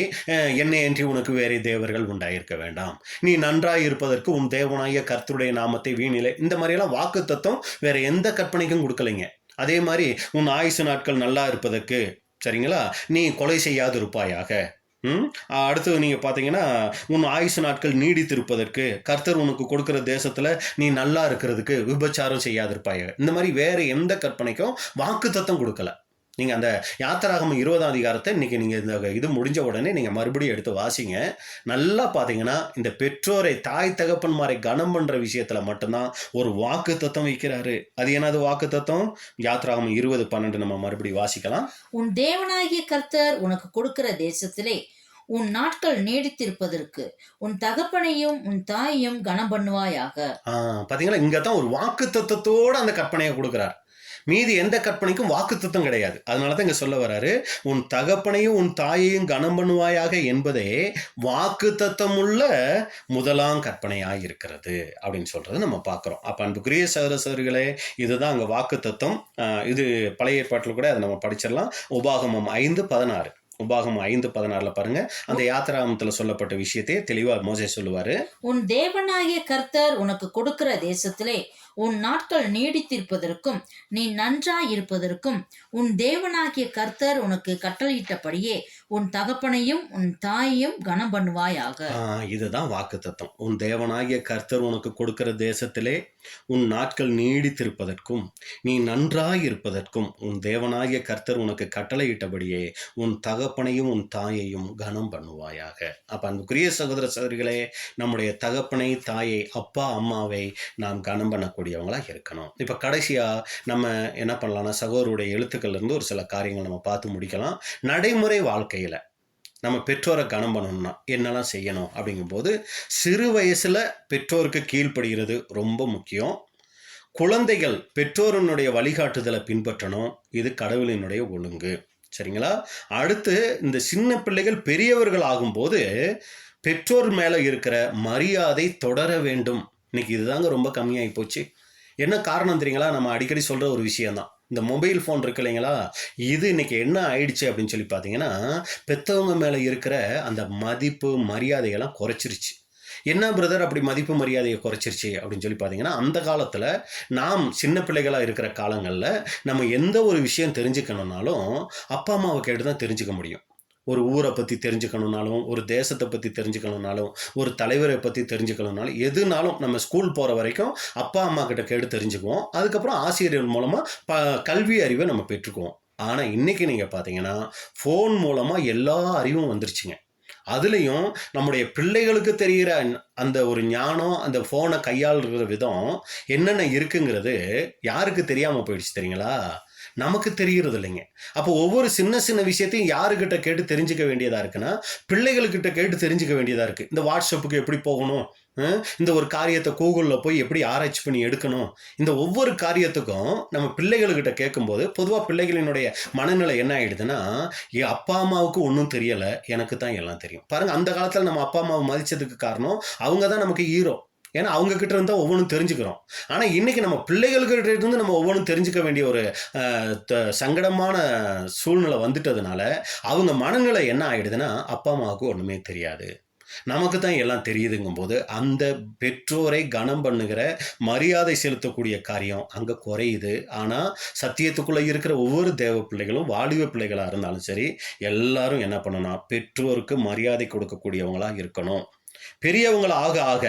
என்னையன்றி உனக்கு வேற தேவர்கள் உண்டாயிருக்க வேண்டாம், நீ நன்றாய் இருப்பதற்கு உன் தேவனாகிய கர்த்தருடைய நாமத்தை வீணிலே, இந்த மாதிரியெல்லாம் வாக்கு தத்துவம் வேற எந்த கற்பனைக்கும் கொடுக்கலைங்க. அதே மாதிரி உன் ஆயுசு நாட்கள் நல்லா இருப்பதற்கு, சரிங்களா, நீ கொலை செய்யாது இருப்பாயாக. அடுத்தது நீங்க பாத்தீங்கன்னா, உன் ஆயுசு நாட்கள் நீடித்திருப்பதற்கு, கர்த்தர் உனக்கு கொடுக்கிற தேசத்துல நீ நல்லா இருக்கிறதுக்கு விபச்சாரம் செய்யாதிருப்பாயாக. இந்த மாதிரி வேற எந்த கற்பனைக்கும் வாக்கு தத்தம் கொடுக்கல. நீங்க அந்த யாத்திராகமம் 20ஆம் அதிகாரத்தை இன்னைக்கு நீங்க இந்த இது முடிஞ்ச உடனே நீங்க மறுபடியும் எடுத்து வாசிங்க. நல்லா பாத்தீங்கன்னா, இந்த பெற்றோரை தாய் தகப்பன்மாரை கனம் பண்ற விஷயத்துல மட்டும்தான் ஒரு வாக்கு தத்தம் வைக்கிறாரு. அது என்னது வாக்கு தத்தம்? யாத்திராகமம் 20:12 நம்ம மறுபடியும் வாசிக்கலாம். உன் தேவனாகிய கர்த்தர் உனக்கு கொடுக்கிற தேசத்திலே உன் நாட்கள் நீடித்திருப்பதற்கு உன் தகப்பனையும் உன் தாயையும் கனம் பண்ணுவாயாக. பாத்தீங்களா, இங்கதான் ஒரு வாக்கு தத்தத்தோட அந்த கற்பனையை கொடுக்கிறார். மீதி எந்த கற்பனைக்கும் வாக்கு தத்தம் கிடையாது. அதனாலதான் இங்க சொல்ல வர்றாரு, உன் தகப்பனையும் உன் தாயையும் கனம் பண்ணுவாயாக என்பதே வாக்கு தத்தமுள்ள முதலாம் கற்பனையாக இருக்கிறது அப்படின்னு சொல்றது நம்ம பார்க்கிறோம். அப்ப அன்புக்குரிய சகோதரர்களே, இதுதான் அங்க வாக்கு தத்தம். இது பழைய ஏற்பாட்டில் கூட அதை நம்ம படிச்சிடலாம். உபாகமம் 5:16. உபாகமம் 5:16 பாருங்க, அந்த யாத்திராகமத்துல சொல்லப்பட்ட விஷயத்தை தெளிவா மோசே சொல்லுவாரு. உன் தேவனாகிய கர்த்தர் உனக்கு கொடுக்கிற தேசத்திலே உன் நாட்கள் நீடித்திருப்பதற்கும் நீ நன்றாய் இருப்பதற்கும் உன் தேவனாகிய கர்த்தர் உனக்கு கட்டளையிட்டபடியே உன் தகப்பனையும் உன் தாயையும் கனம் பண்ணுவாயாக. இதுதான் வாக்கு தத்தம். உன் தேவனாகிய கர்த்தர் உனக்கு கொடுக்கிற தேசத்திலே உன் நாட்கள் நீடித்திருப்பதற்கும் நீ நன்றாய் இருப்பதற்கும் உன் தேவனாகிய கர்த்தர் உனக்கு கட்டளையிட்டபடியே உன் தகப்பனையும் உன் தாயையும் கனம் பண்ணுவாயாக. அப்ப அன்புக்குரிய சகோதர சகோதரிகளே, நம்முடைய தகப்பனை தாயை அப்பா அம்மாவை நாம் கனம் பண்ணக்கூடியவங்களா இருக்கணும். இப்ப கடைசியா நம்ம என்ன பண்ணலாம்னா, சகோதரருடைய எழுத்துக்கள் இருந்து ஒரு சில காரியங்கள் நம்ம பார்த்து முடிக்கலாம். நடைமுறை வாழ்க்கையில நம்ம பெற்றோரை கனம் பண்ணணும்னா என்னெல்லாம் செய்யணும் அப்படிங்கும்போது, சிறு வயசுல பெற்றோருக்கு கீழ்ப்படுகிறது ரொம்ப முக்கியம். குழந்தைகள் பெற்றோருடைய வழிகாட்டுதலை பின்பற்றணும். இது கடவுளினுடைய ஒழுங்கு, சரிங்களா. அடுத்து இந்த சின்ன பிள்ளைகள் பெரியவர்கள் ஆகும்போது பெற்றோர் மேல இருக்கிற மரியாதை தொடர வேண்டும். இன்னைக்கு இதுதாங்க ரொம்ப கம்மியாகி போச்சு. என்ன காரணம் தெரியுங்களா? நம்ம அடிக்கடி சொல்ற ஒரு விஷயம்தான், இந்த மொபைல் ஃபோன் இருக்கு இல்லைங்களா, இது இன்னைக்கு என்ன ஆயிடுச்சு அப்படின்னு சொல்லி பார்த்தீங்கன்னா, பெற்றவங்க மேலே இருக்கிற அந்த மதிப்பு மரியாதையெல்லாம் குறைச்சிருச்சு. என்ன பிரதர் அப்படி மதிப்பு மரியாதையை குறைச்சிருச்சு அப்படின்னு சொல்லி பார்த்தீங்கன்னா, அந்த காலத்தில் நாம் சின்ன பிள்ளைகளாக இருக்கிற காலங்களில் நம்ம எந்த ஒரு விஷயம் தெரிஞ்சுக்கணுன்னாலும் அப்பா அம்மாவை கேட்டு தான் தெரிஞ்சுக்க முடியும். ஒரு ஊரை பற்றி தெரிஞ்சுக்கணுன்னாலும், ஒரு தேசத்தை பற்றி தெரிஞ்சுக்கணுன்னாலும், ஒரு தலைவரை பற்றி தெரிஞ்சுக்கணுன்னாலும், எதுனாலும் நம்ம ஸ்கூல் போகிற வரைக்கும் அப்பா அம்மா கிட்ட கேட்டு தெரிஞ்சுக்குவோம். அதுக்கப்புறம் ஆசிரியர்கள் மூலமாக கல்வி அறிவை நம்ம பெற்றுக்குவோம். ஆனால் இன்னைக்கு நீங்கள் பார்த்தீங்கன்னா, ஃபோன் மூலமாக எல்லா அறிவும் வந்துருச்சுங்க. அதுலேயும் நம்முடைய பிள்ளைகளுக்கு தெரிகிற அந்த ஒரு ஞானம், அந்த ஃபோனை கையாளுகிற விதம் என்னென்ன இருக்குங்கிறது யாருக்கு தெரியாமல் போயிடுச்சு தெரியுங்களா? நமக்கு தெரியறது இல்லைங்க. அப்போ ஒவ்வொரு சின்ன சின்ன விஷயத்தையும் யாருக்கிட்ட கேட்டு தெரிஞ்சுக்க வேண்டியதா இருக்குன்னா, பிள்ளைகளுக்கிட்ட கேட்டு தெரிஞ்சுக்க வேண்டியதா இருக்கு. இந்த வாட்ஸ்அப்புக்கு எப்படி போகணும், இந்த ஒரு காரியத்தை கூகுளில் போய் எப்படி ஆராய்ச்சி பண்ணி எடுக்கணும், இந்த ஒவ்வொரு காரியத்துக்கும் நம்ம பிள்ளைகள்கிட்ட கேட்கும்போது பொதுவாக பிள்ளைகளினுடைய மனநிலை என்ன ஆயிடுதுன்னா, என் அப்பா அம்மாவுக்கு ஒன்றும் தெரியலை, எனக்கு தான் எல்லாம் தெரியும். பாருங்க, அந்த காலத்தில் நம்ம அப்பா அம்மாவை மதிச்சதுக்கு காரணம் அவங்க தான் நமக்கு ஹீரோ. ஏன்னா அவங்க கிட்ட இருந்தா ஒவ்வொன்றும் தெரிஞ்சுக்கிறோம். ஆனா இன்னைக்கு நம்ம பிள்ளைகள்கிட்ட இருந்து நம்ம ஒவ்வொன்றும் தெரிஞ்சுக்க வேண்டிய ஒரு சங்கடமான சூழ்நிலை வந்துட்டதுனால அவங்க மனநிலை என்ன ஆயிடுதுன்னா, அப்பா அம்மாவுக்கு ஒண்ணுமே தெரியாது, நமக்கு தான் எல்லாம் தெரியுதுங்கும் போது அந்த பெற்றோரை கனம் பண்ணுகிற மரியாதை செலுத்தக்கூடிய காரியம் அங்க குறையுது. ஆனா சத்தியத்துக்குள்ள இருக்கிற ஒவ்வொரு தேவ பிள்ளைகளும் வாலிப பிள்ளைகளா இருந்தாலும் சரி, எல்லாரும் என்ன பண்ணணும், பெற்றோருக்கு மரியாதை கொடுக்கக்கூடியவங்களா இருக்கணும். பெரியவங்கள ஆக ஆக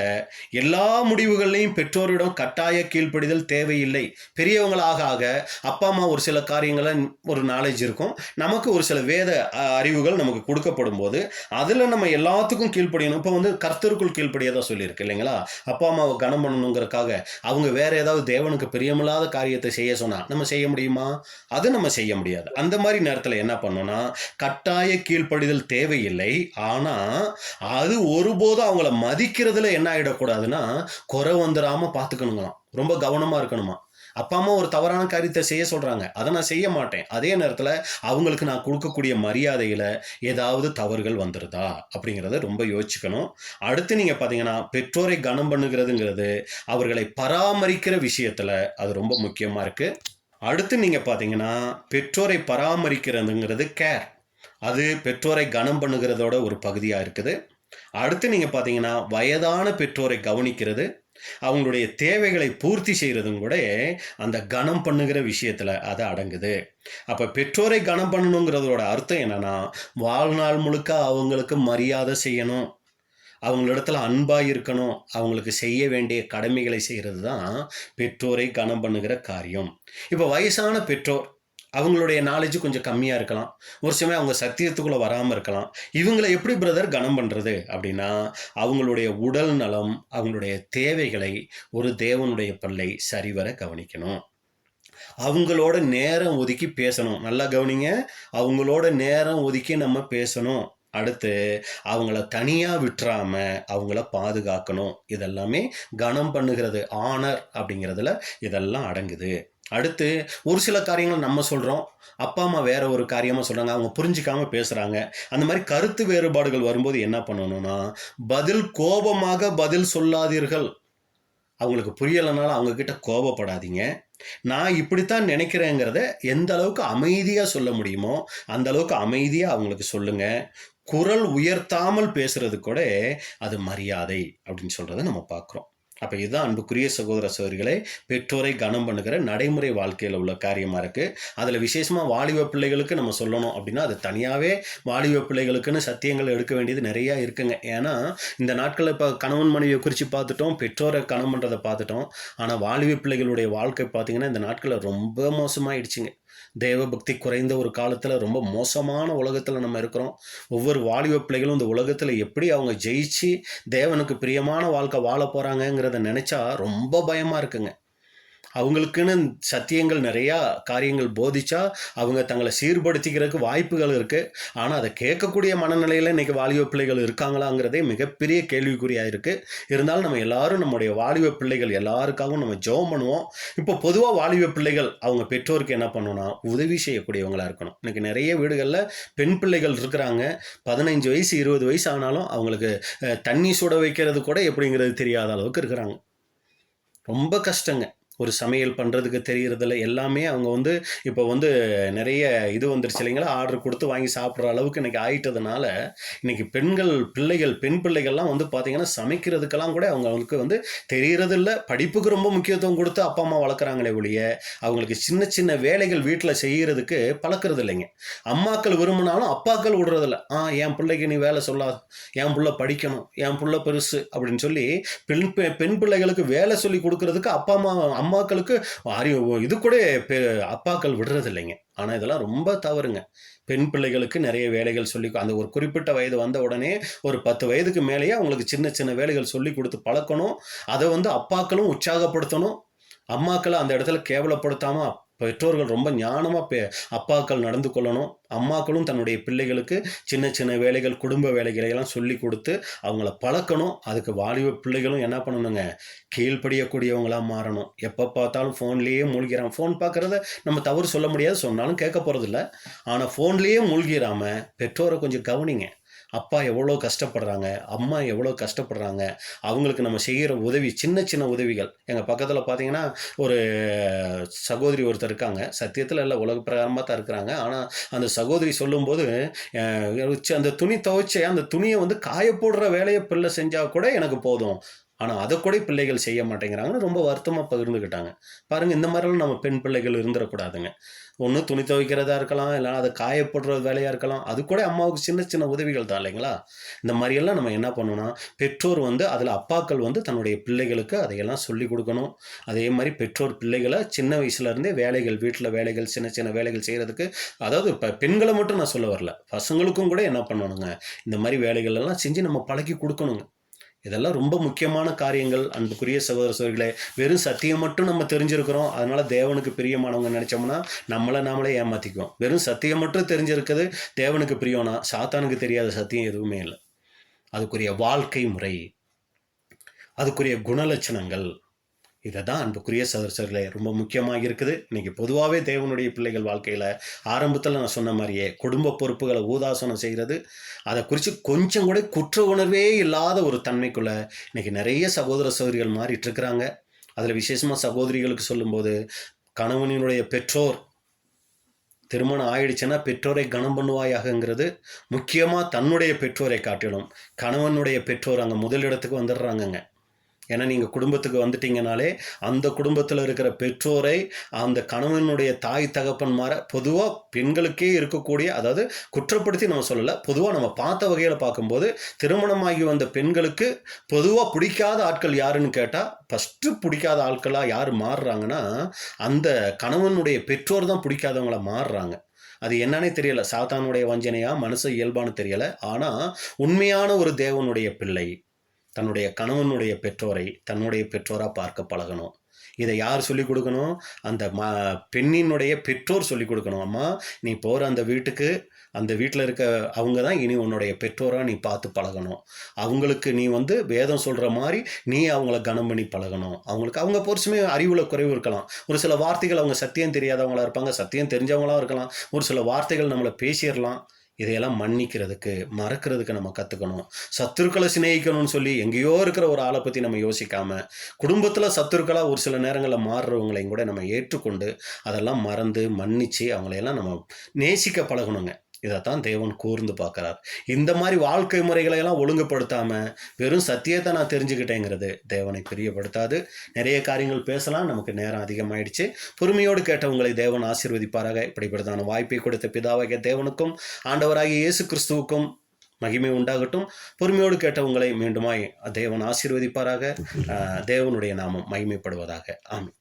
எல்லா முடிவுகள்லையும் பெற்றோரிடம் கட்டாய கீழ்ப்படிதல் தேவையில்லை. பெரியவங்கள ஆக ஆக அப்பா அம்மா ஒரு சில காரியங்களை ஒரு நாலேஜ் இருக்கும், நமக்கு ஒரு சில வேத அறிவுகள் நமக்கு கொடுக்கப்படும் போது அதில் நம்ம எல்லாத்துக்கும் கீழ்ப்படியணும். இப்போ வந்து கர்த்தருக்குள் கீழ்ப்படியதான் சொல்லியிருக்கு இல்லைங்களா? அப்பா அம்மாவை கனம் பண்ணணுங்கிறதுக்காக அவங்க வேற ஏதாவது தேவனுக்கு பிரியமில்லாத காரியத்தை செய்ய சொன்னா நம்ம செய்ய முடியுமா? அது நம்ம செய்ய முடியாது. அந்த மாதிரி நேரத்தில் என்ன பண்ணோம்னா, கட்டாய கீழ்ப்படிதல் தேவையில்லை. ஆனா அது ஒருபோதும் அவங்கள மதிக்கிறதுல என்ன ஆயிடக்கூடாதுன்னா, குறை வந்துடாம பார்த்துக்கணுங்களாம், ரொம்ப கவனமா இருக்கணுமா. அப்பா அம்மா ஒரு தவறான காரியத்தை செய்ய சொல்றாங்க, அதை நான் செய்ய மாட்டேன், அதே நேரத்தில் அவங்களுக்கு நான் கொடுக்கக்கூடிய மரியாதையில ஏதாவது தவறுகள் வந்துருதா அப்படிங்கிறத ரொம்ப யோசிச்சுக்கணும். அடுத்து நீங்க பார்த்தீங்கன்னா, பெற்றோரை கனம் பண்ணுகிறதுங்கிறது அவர்களை பராமரிக்கிற விஷயத்துல அது ரொம்ப முக்கியமா இருக்கு. அடுத்து நீங்க பார்த்தீங்கன்னா, பெற்றோரை பராமரிக்கிறதுங்கிறது கேர், அது பெற்றோரை கனம் பண்ணுகிறதோட ஒரு பகுதியா இருக்குது. அடுத்து நீங்க பார்த்தீங்கன்னா, வயதான பெற்றோரை கவனிக்கிறது, அவங்களுடைய தேவைகளை பூர்த்தி செய்யறதும் கூட அந்த கனம் பண்ணுகிற விஷயத்துல அது அடங்குது. அப்ப பெற்றோரை கனம் பண்ணணுங்கிறதோட அர்த்தம் என்னன்னா, வாழ்நாள் முழுக்க அவங்களுக்கு மரியாதை செய்யணும், அவங்களிடத்துல அன்பா இருக்கணும், அவங்களுக்கு செய்ய வேண்டிய கடமைகளை செய்யறது தான் பெற்றோரை கனம் பண்ணுகிற காரியம். இப்போ வயசான பெற்றோர், அவங்களுடைய நாலேஜ் கொஞ்சம் கம்மியாக இருக்கலாம், ஒரு சமயம் அவங்க சத்தியத்துக்குள்ளே வராமல் இருக்கலாம். இவங்களை எப்படி பிரதர் கனம் பண்ணுறது அப்படின்னா, அவங்களுடைய உடல் நலம், அவங்களுடைய தேவைகளை ஒரு தேவனுடைய பிள்ளை சரிவர கவனிக்கணும். அவங்களோட நேரம் ஒதுக்கி பேசணும். நல்லா கவனிங்க, அவங்களோட நேரம் ஒதுக்கி நம்ம பேசணும். அடுத்து அவங்கள தனியாக விட்டுறாம அவங்கள பாதுகாக்கணும். இதெல்லாமே கனம் பண்ணுகிறது, ஆனர் அப்படிங்கிறதுல இதெல்லாம் அடங்குது. அடுத்து ஒரு சில காரியங்கள் நம்ம சொல்கிறோம், அப்பா அம்மா வேற ஒரு காரியமாக சொல்கிறாங்க, அவங்க புரிஞ்சிக்காம பேசுகிறாங்க. அந்த மாதிரி கருத்து வேறுபாடுகள் வரும்போது என்ன பண்ணணும்னா, கோபமாக பதில் சொல்லாதீர்கள். அவங்களுக்கு புரியலைனாலும் அவங்க கிட்ட கோபப்படாதீங்க. நான் இப்படித்தான் நினைக்கிறேங்கிறத எந்த அளவுக்கு அமைதியாக சொல்ல முடியுமோ அந்த அளவுக்கு அமைதியாக அவங்களுக்கு சொல்லுங்க. குரல் உயர்த்தாமல் பேசுறது கூட அது மரியாதை அப்படின்னு சொல்றதை நம்ம பார்க்குறோம். அப்போ இதுதான் அன்புக்குரிய சகோதர சகோதரிகளை பெற்றோரை கனம் பண்ணுகிற நடைமுறை வாழ்க்கையில் உள்ள காரியமாக இருக்குது. அதில் விசேஷமாக வாலிப பிள்ளைகளுக்கு நம்ம சொல்லணும் அப்படின்னா, அது தனியாகவே வாலிப பிள்ளைகளுக்குன்னு சத்தியங்கள் எடுக்க வேண்டியது நிறையா இருக்குங்க. ஏன்னா இந்த நாட்களில் இப்போ கணவன் மனைவியை குறித்து பார்த்துட்டோம், பெற்றோரை கனம் பண்ணுறதை பார்த்துட்டோம். ஆனால் வாலிப பிள்ளைகளுடைய வாழ்க்கை பார்த்திங்கன்னா இந்த நாட்களில் ரொம்ப மோசமாயிடுச்சுங்க. தேவ பக்தி குறைந்த ஒரு காலத்தில் ரொம்ப மோசமான உலகத்தில் நம்ம இருக்கிறோம். ஒவ்வொரு வாலிப பிள்ளைகளும் இந்த உலகத்தில் எப்படி அவங்க ஜெயிச்சு தேவனுக்கு பிரியமான வாழ்க்கை வாழ போகிறாங்கங்கிறத நினச்சா ரொம்ப பயமாக இருக்குங்க. அவங்களுக்குன்னு சத்தியங்கள் நிறையா காரியங்கள் போதிச்சா அவங்க தங்களை சீர்படுத்திக்கிறதுக்கு வாய்ப்புகள் இருக்குது. ஆனால் அதை கேட்கக்கூடிய மனநிலையில் இன்றைக்கி வாலிப பிள்ளைகள் இருக்காங்களாங்கிறதே மிகப்பெரிய கேள்விக்குறியாக இருக்குது. இருந்தாலும் நம்ம எல்லாரும் நம்முடைய வாலிப பிள்ளைகள் எல்லாருக்காகவும் நம்ம ஜெபம் பண்ணுவோம். இப்போ பொதுவாக வாலிப பிள்ளைகள் அவங்க பெற்றோருக்கு என்ன பண்ணணும்னா உதவி செய்யக்கூடியவங்களாக இருக்கணும். இன்றைக்கி நிறைய வீடுகளில் பெண் பிள்ளைகள் இருக்கிறாங்க, 15 வயசு 20 வயசு ஆனாலும் அவங்களுக்கு தண்ணி சுட வைக்கிறது கூட எப்படிங்கிறது தெரியாத அளவுக்கு இருக்கிறாங்க. ரொம்ப கஷ்டங்க. ஒரு சமையல் பண்ணுறதுக்கு தெரியறதில்ல. எல்லாமே அவங்க வந்து இப்போ வந்து நிறைய இது வந்துருச்சு இல்லைங்களா, ஆர்டர் கொடுத்து வாங்கி சாப்பிட்ற அளவுக்கு இன்றைக்கி ஆயிட்டதுனால இன்றைக்கி பெண் பிள்ளைகள்லாம் வந்து பார்த்திங்கன்னா சமைக்கிறதுக்கெல்லாம் கூட அவங்களுக்கு வந்து தெரியறதில்ல. படிப்புக்கு ரொம்ப முக்கியத்துவம் கொடுத்து அப்பா அம்மா வளர்க்குறாங்களே ஒழிய அவங்களுக்கு சின்ன சின்ன வேலைகள் வீட்டில் செய்கிறதுக்கு பழக்கிறது இல்லைங்க. அம்மாக்கள் விரும்பினாலும் அப்பாக்கள் விடுறதில்ல. என் பிள்ளைக்கு நீ வேலை சொல்லாது, என் பிள்ளை படிக்கணும், என் பிள்ளை பெருசு அப்படின்னு சொல்லி பெண் பிள்ளைகளுக்கு வேலை சொல்லி கொடுக்கறதுக்கு அம்மாக்களுக்கு இது கூட அப்பாக்கள் விடுறது இல்லைங்க. ஆனால் இதெல்லாம் ரொம்ப தவறுங்க. பெண் பிள்ளைகளுக்கு நிறைய வேலைகள் சொல்லி, அந்த ஒரு குறிப்பிட்ட வயது வந்த உடனே ஒரு 10 வயதுக்கு மேலேயே அவங்களுக்கு சின்ன சின்ன வேலைகள் சொல்லி கொடுத்து பழக்கணும். அதை வந்து அப்பாக்களும் உற்சாகப்படுத்தணும். அம்மாக்களை அந்த இடத்துல கேவலப்படுத்தாமல் பெற்றோர்கள் ரொம்ப ஞானமாக அப்பாக்கள் நடந்து கொள்ளணும். அம்மாக்களும் தன்னுடைய பிள்ளைகளுக்கு சின்ன சின்ன வேலைகள், குடும்ப வேலைகளை எல்லாம் சொல்லி கொடுத்து அவங்கள பழக்கணும். அதுக்கு வாலிப பிள்ளைகளும் என்ன பண்ணணுங்க, கீழ்ப்படியக்கூடியவங்களா மாறணும். எப்போ பார்த்தாலும் ஃபோன்லேயே மூழ்கிறான். ஃபோன் பார்க்குறத நம்ம தவறு சொல்ல முடியாது, சொன்னாலும் கேட்க போகிறதில்ல. ஆனால் ஃபோன்லேயே மூழ்கிடாமல் பெற்றோரை கொஞ்சம் கவனிங்க. அப்பா எவ்வளோ கஷ்டப்படுறாங்க, அம்மா எவ்வளோ கஷ்டப்படுறாங்க, அவங்களுக்கு நம்ம செய்கிற உதவி, சின்ன சின்ன உதவிகள். எங்கள் பக்கத்தில் பார்த்தீங்கன்னா ஒரு சகோதரி ஒருத்தர் இருக்காங்க. சத்தியத்தில் இல்லை, உலக பிரகாரமாக தான் இருக்கிறாங்க. ஆனால் அந்த சகோதரி சொல்லும்போது, அந்த துணி துவைச்ச அந்த துணியை வந்து காய போடுற வேலையை பிள்ளை செஞ்சால் கூட எனக்கு போதும், ஆனால் அதை கூட பிள்ளைகள் செய்ய மாட்டேங்கிறாங்கன்னு ரொம்ப வருத்தமாக பகிர்ந்துக்கிட்டாங்க. பாருங்கள், இந்த மாதிரிலாம் நம்ம பெண் பிள்ளைகள் இருந்துடக்கூடாதுங்க. ஒன்று துணி துவைக்கிறதா இருக்கலாம், இல்லைனா அதை காயப்படுற வேலையாக இருக்கலாம். அது கூட அம்மாவுக்கு சின்ன சின்ன உதவிகள் தான் இல்லைங்களா? இந்த மாதிரியெல்லாம் நம்ம என்ன பண்ணணும்னா, பெற்றோர் வந்து அதில் அப்பாக்கள் வந்து தன்னுடைய பிள்ளைகளுக்கு அதையெல்லாம் சொல்லி கொடுக்கணும். அதே மாதிரி பெற்றோர் பிள்ளைகளை சின்ன வயசுலேருந்தே வேலைகள், வீட்டில் வேலைகள், சின்ன சின்ன வேலைகள் செய்கிறதுக்கு, அதாவது இப்போ பெண்களை மட்டும் நான் சொல்ல வரல, பசங்களுக்கும் கூட என்ன பண்ணணுங்க, இந்த மாதிரி வேலைகள் எல்லாம் செஞ்சு நம்ம பழக்கி கொடுக்கணுங்க. இதெல்லாம் ரொம்ப முக்கியமான காரியங்கள். அன்புக்குரிய சகோதர சகோதரிகளே, வெறும் சத்தியம் மட்டும் நம்ம தெரிஞ்சிருக்கிறோம், அதனால தேவனுக்கு பிரியமானவங்க நினைச்சோம்னா நாமளே ஏமாத்திக்குவோம். வெறும் சத்தியம் மட்டும் தெரிஞ்சிருக்குது தேவனுக்கு பிரியம்னா, சாத்தானுக்கு தெரியாத சத்தியம் எதுவுமே இல்லை. அதுக்குரிய வாழ்க்கை முறை, அதுக்குரிய குணலட்சணங்கள், இதை தான் அன்புக்குரிய சகோதரர்களே ரொம்ப முக்கியமாக இருக்குது. இன்றைக்கி பொதுவாகவே தேவனுடைய பிள்ளைகள் வாழ்க்கையில் ஆரம்பத்தில் நான் சொன்ன மாதிரியே குடும்ப பொறுப்புகளை ஊதாசனம் செய்கிறது, அதை குறித்து கொஞ்சம் கூட குற்ற உணர்வே இல்லாத ஒரு தன்மைக்குள்ளே இன்றைக்கி நிறைய சகோதர சகோதரிகள் மாறிட்டு இருக்கிறாங்க. அதில் விசேஷமாக சகோதரிகளுக்கு சொல்லும்போது, கணவனினுடைய பெற்றோர் திருமணம் ஆயிடுச்சுன்னா பெற்றோரை கனம் பண்ணுவாயாகங்கிறது முக்கியமாக தன்னுடைய பெற்றோரை காட்டிலும் கணவனுடைய பெற்றோர் அங்கே முதலிடத்துக்கு வந்துடுறாங்கங்க. ஏன்னா நீங்கள் குடும்பத்துக்கு வந்துட்டீங்கனாலே அந்த குடும்பத்தில் இருக்கிற பெற்றோரை, அந்த கணவனுடைய தாய் தகப்பன்மாரை, பொதுவாக பெண்களுக்கே இருக்கக்கூடிய, அதாவது குற்றப்படுத்தி நம்ம சொல்லலை, பொதுவாக நம்ம பார்த்த வகையில் பார்க்கும்போது திருமணமாகி வந்த பெண்களுக்கு பொதுவாக பிடிக்காத ஆட்கள் யாருன்னு கேட்டால், ஃபஸ்ட்டு பிடிக்காத ஆட்களாக யார் மாறுறாங்கன்னா அந்த கணவனுடைய பெற்றோர் தான் பிடிக்காதவங்கள மாறுறாங்க. அது என்னன்னே தெரியலை, சாத்தானுடைய வஞ்சனையா மனுஷ இயல்பானு தெரியலை. ஆனால் உண்மையான ஒரு தேவனுடைய பிள்ளை தன்னுடைய கணவனுடைய பெற்றோரை தன்னுடைய பெற்றோராக பார்க்க பழகணும். இதை யார் சொல்லிக் கொடுக்கணும்? அந்த பெண்ணினுடைய பெற்றோர் சொல்லிக் கொடுக்கணும். அம்மா, நீ போகிற அந்த வீட்டுக்கு, அந்த வீட்டில் இருக்க அவங்க தான் இனி உன்னுடைய பெற்றோராக நீ பார்த்து பழகணும். அவங்களுக்கு நீ வந்து வேதம் சொல்கிற மாதிரி நீ அவங்கள கனம் பண்ணி பழகணும். அவங்க பொறுசுமே அறிவில் குறைவு இருக்கலாம், ஒரு சில வார்த்தைகள் அவங்க சத்தியம் தெரியாதவங்களாக இருப்பாங்க, சத்தியம் தெரிஞ்சவங்களாக இருக்கலாம், ஒரு சில வார்த்தைகள் நம்மளை பேசிடலாம். இதையெல்லாம் மன்னிக்கிறதுக்கு, மறக்கிறதுக்கு நம்ம கற்றுக்கணும். சத்துருக்களை சிநேகிக்கணும்னு சொல்லி எங்கேயோ இருக்கிற ஒரு ஆளை பற்றி நம்ம யோசிக்காமல், குடும்பத்தில் சத்துருக்களாக ஒரு சில நேரங்களில் மாறுறவங்களையும் கூட நம்ம ஏற்றுக்கொண்டு அதெல்லாம் மறந்து மன்னித்து அவங்களையெல்லாம் நம்ம நேசிக்க பழகணுங்க. இதைத்தான் தேவன் கூர்ந்து பார்க்குறார். இந்த மாதிரி வாழ்க்கை முறைகளையெல்லாம் ஒழுங்குபடுத்தாமல் வெறும் சத்தியத்தை நான் தெரிஞ்சுக்கிட்டேங்கிறது தேவனை பிரியப்படுத்தாது. நிறைய காரியங்கள் பேசலாம், நமக்கு நேரம் அதிகமாயிடுச்சு. பொறுமையோடு கேட்டவங்களை தேவன் ஆசீர்வதிப்பாராக. இப்படிப்பட்டதான வாய்ப்பை கொடுத்த பிதாவாகிய தேவனுக்கும் ஆண்டவராகிய இயேசு கிறிஸ்துவுக்கும் மகிமை உண்டாகட்டும். பொறுமையோடு கேட்டவங்களை மீண்டுமாய் தேவன் ஆசீர்வதிப்பாராக. தேவனுடைய நாமம் மகிமைப்படுவதாக. ஆமென்.